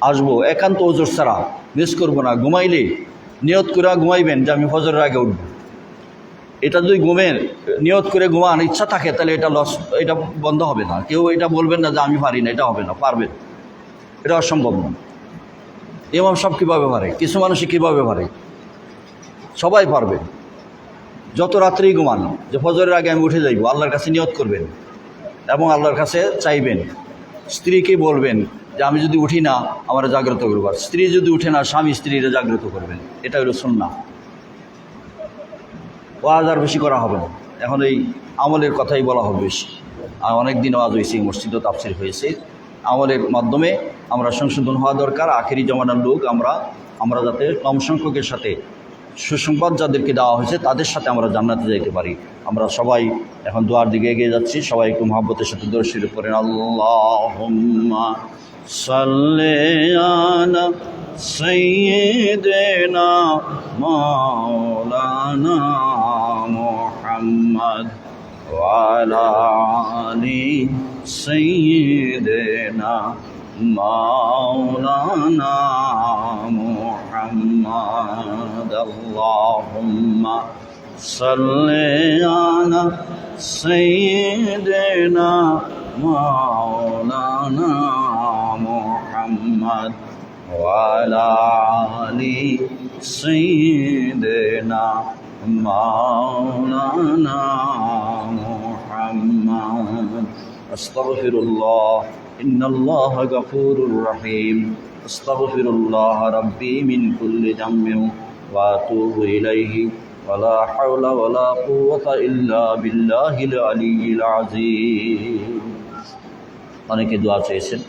আসবো, একান্ত ওজর ছাড়া মিস করবো না। ঘুমাইলে নিয়ত করে ঘুমাইবেন যে আমি ফজরের আগে উঠব। এটা যদি নিয়ত করে ঘুমান ইচ্ছা থাকে, তাহলে এটা এটা বন্ধ হবে না। কেউ এটা বলবেন না যে আমি পারি না, এটা হবে না, পারবেন। এটা অসম্ভব না। ইমাম সাহেব কীভাবে পারে, কিছু মানুষই কীভাবে পারে, সবাই পারবে। যত রাত্রেই ঘুমান যে ফজরের আগে আমি উঠে যাইব, আল্লাহর কাছে নিয়ত করবেন এবং আল্লাহর কাছে চাইবেন। স্ত্রীকে বলবেন যে আমি যদি উঠি না আমার জাগ্রত করবার। স্ত্রী যদি উঠে না, স্বামী স্ত্রীরা জাগ্রত করবেন। এটা হলো সুন্নাহ। ওয়াজ আর বেশি করা হবে না, এখন এই আমলের কথাই বলা হবে বেশি। আর অনেক দিন ওয়াজ হয়েছে, মসজিদও তাফসীর হয়েছে। আমলের মাধ্যমে আমরা সংশোধন হওয়া দরকার। আখেরি জমানার লোক আমরা যাতে কম সংখ্যকের সাথে সুসংবাদ যাদেরকে দেওয়া হয়েছে তাদের সাথে আমরা জান্নাতে যাইতে পারি। আমরা সবাই এখন দোয়ার দিকে এগিয়ে যাচ্ছি। সবাই একটু মহব্বতের সাথে দরুদ শরীফ পড়েন। আল্লাহুম্মা সাল্লি আলা সাইয়্যিদিনা মাওলানা মুহাম্মদ ওয়া আলা আলি সাইয়্যিদিনা মাওলানা মুহাম্মদ। আল্লাহুম্মা সাল্লি আলা সাইয়্যিদিনা মাওলানা মুহাম্মদ ওয়া আলা আলি সাইয়্যিদিনা মাওলানা মুহাম্মদ। আস্তাগফিরুল্লাহ ইন্নাল্লাহা গফুরুর রহিম। আস্তাগফিরুল্লাহ রাব্বি মিন কুল্লি যামবিন ওয়া আতুবু ইলাইহি ওয়া লা হাওলা ওয়া লা কুওয়াতা ইল্লা বিল্লাহিল আলিয়্যিল আযীম। অনেকে দোয়া চেয়েছেন।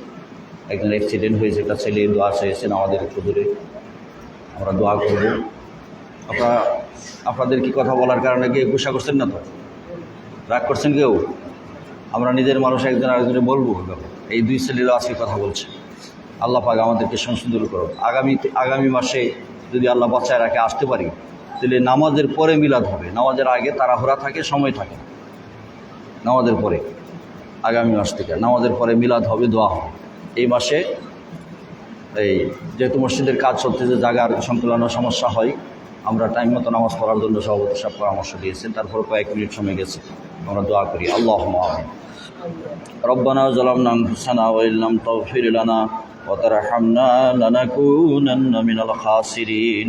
একজন অ্যাক্সিডেন্ট হয়েছে, একটা ছেলে দোয়া চেয়েছেন আমাদের একটু দূরে, আমরা দোয়া করব। আপনাদের কি কথা বলার কারণে কেউ গুসা করছেন না তো? রাগ করছেন কেউ? আমরা নিজের মানুষ একজন আরেকজনে বলবো। এই দুই ছেলেরা আজকে কথা বলছে। আল্লাহ পাক আমাদেরকে সংশোধন করুন। আগামী মাসে যদি আল্লাহ বাঁচায় রাখে আসতে পারি, তাহলে নামাজের পরে মিলাদ হবে। নামাজের আগে তাড়াহুড়া থাকে, সময় থাকে। নামাজের পরে, আগামী মাস থেকে নামাজের পরে মিলাদ হবে, দোয়া হবে। এই মাসে যেহেতু মসজিদের কাজ চলতেছে, জায়গার সংকুলানোর সমস্যা হয়, আমরা টাইম মতো নামাজ পড়ার জন্য সভাপতি সাহেব পরামর্শ দিয়েছেন। তারপর কয়েক মিনিট সময় গেছে, আমরা দোয়া করি। আল্লাহুম্মা আমিন। রব্বানা যালামনা আনফুসানা ওয়া ইল্লাম তাগফির লানা ওয়া তারহামনা লানাকুনান্না মিনাল খাসিরিন।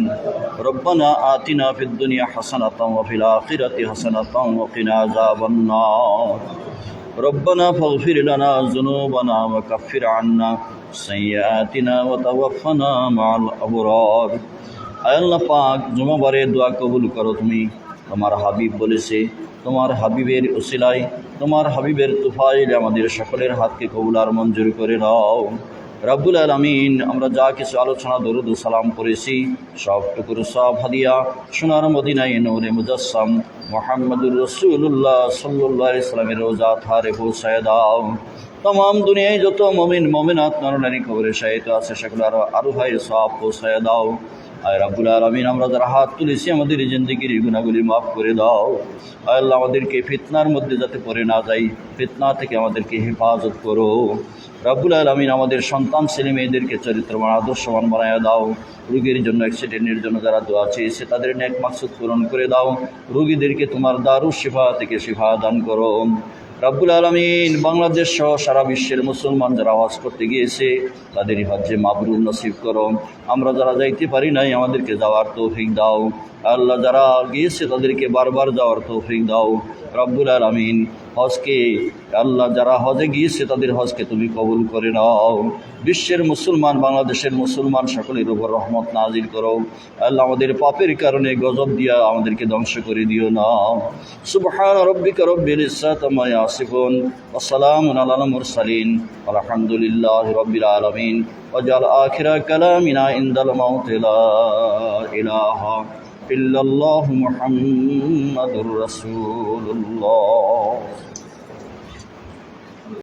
রব্বানা আতিনা ফিদ দুনিয়া হাসানাতাও ওয়া ফিল আখিরাতি হাসানাতাও ওয়া কিনা আযাবান নার। রব্বানা ফাগফির লানা যুনুবানা ওয়া কাফির আন্না সাইয়্যাতিনা ওয়া তাওয়াফানা মা'আল আবরার। আয় আল্লাহ পাক, জুমাবারে দোয়া কবুল করো তুমি। তোমার হাবিব বলেছে, তোমার হাবিবের উসিলায়, তোমার হাবিবের তুফাইলে আমাদের সকলের হাতকে কবুল আর মঞ্জুর করে নাও। রব্বুল আলামিন, আমরা যা কিছু আলোচনা দরুদ ও সালাম করেছি, সবটুকুর সব হাদিয়া সোনার মদিনায় নূরে মুজাসসাম মুহাম্মদুর রাসূলুল্লাহ সাল্লাল্লাহু আলাইহি সাল্লামের রওজা ধারে পৌঁছায় দাও। तमाम दुनियाয় যত মুমিন মুমিনাত নরনারী কবরে শায়িত আছে, সকল আরো ভাই সব পৌঁছায় দাও। আয় রব্বুল আলামিন, আমরা যারা হাত তুলেছি আমাদের জিন্দেগির গুনাহগুলি মাফ করে দাও। আয় আল্লাহ, আমাদেরকে ফিতনার মধ্যে যাতে পড়ে না যাই, ফিতনা থেকে আমাদেরকে হেফাজত করো। রব্বুল আলামিন, আমাদের সন্তান ছেলে মেয়েদেরকে চরিত্রবান আদর্শবান বানায় দাও। রোগীর জন্য, অ্যাক্সিডেন্টের জন্য যারা দোয়া চেয়েছে তাদের নেক মাকসুদ পূরণ করে দাও। রোগীদেরকে তোমার দারুশ শিফা থেকে শিফা দান করো। রব্বুল আলামিন, বাংলাদেশ সহ সারা বিশ্বের মুসলমান যারা হজ করতে গিয়েছে তাদেরই হজ্জে মাবরুর নসিব করো। আমরা যারা যাইতে পারি নাই আমাদেরকে যাওয়ার তৌফিক দাও। আল্লাহ, যারা গিয়েছে তাদেরকে বারবার যাওয়ার তৌফিক দাও। রব্বুল আলামিন, হজকে আল্লাহ যারা হজে গিয়েছে তাদের হজকে তুমি কবুল করে নাও। বিশ্বের মুসলমান, বাংলাদেশের মুসলমান সকলের উপর রহমত নাজিল করো। আল্লাহ, আমাদের পাপের কারণে গজব দিয়া আমাদেরকে ধ্বংস করে দিও না। সুবহান রাব্বিকা রব্বিল ইজ্জাতি আম্মা ইয়াসিফুন ওয়া সালামুন আলাল মুরসালিন আলহামদুলিল্লাহি রাব্বিল আলামিন। ওয়াজআল আখিরা কালামিনা ইনদাল মাউতি লা ইলাহা ইল্লাল্লাহু মুহাম্মাদুর রাসূলুল্লাহ।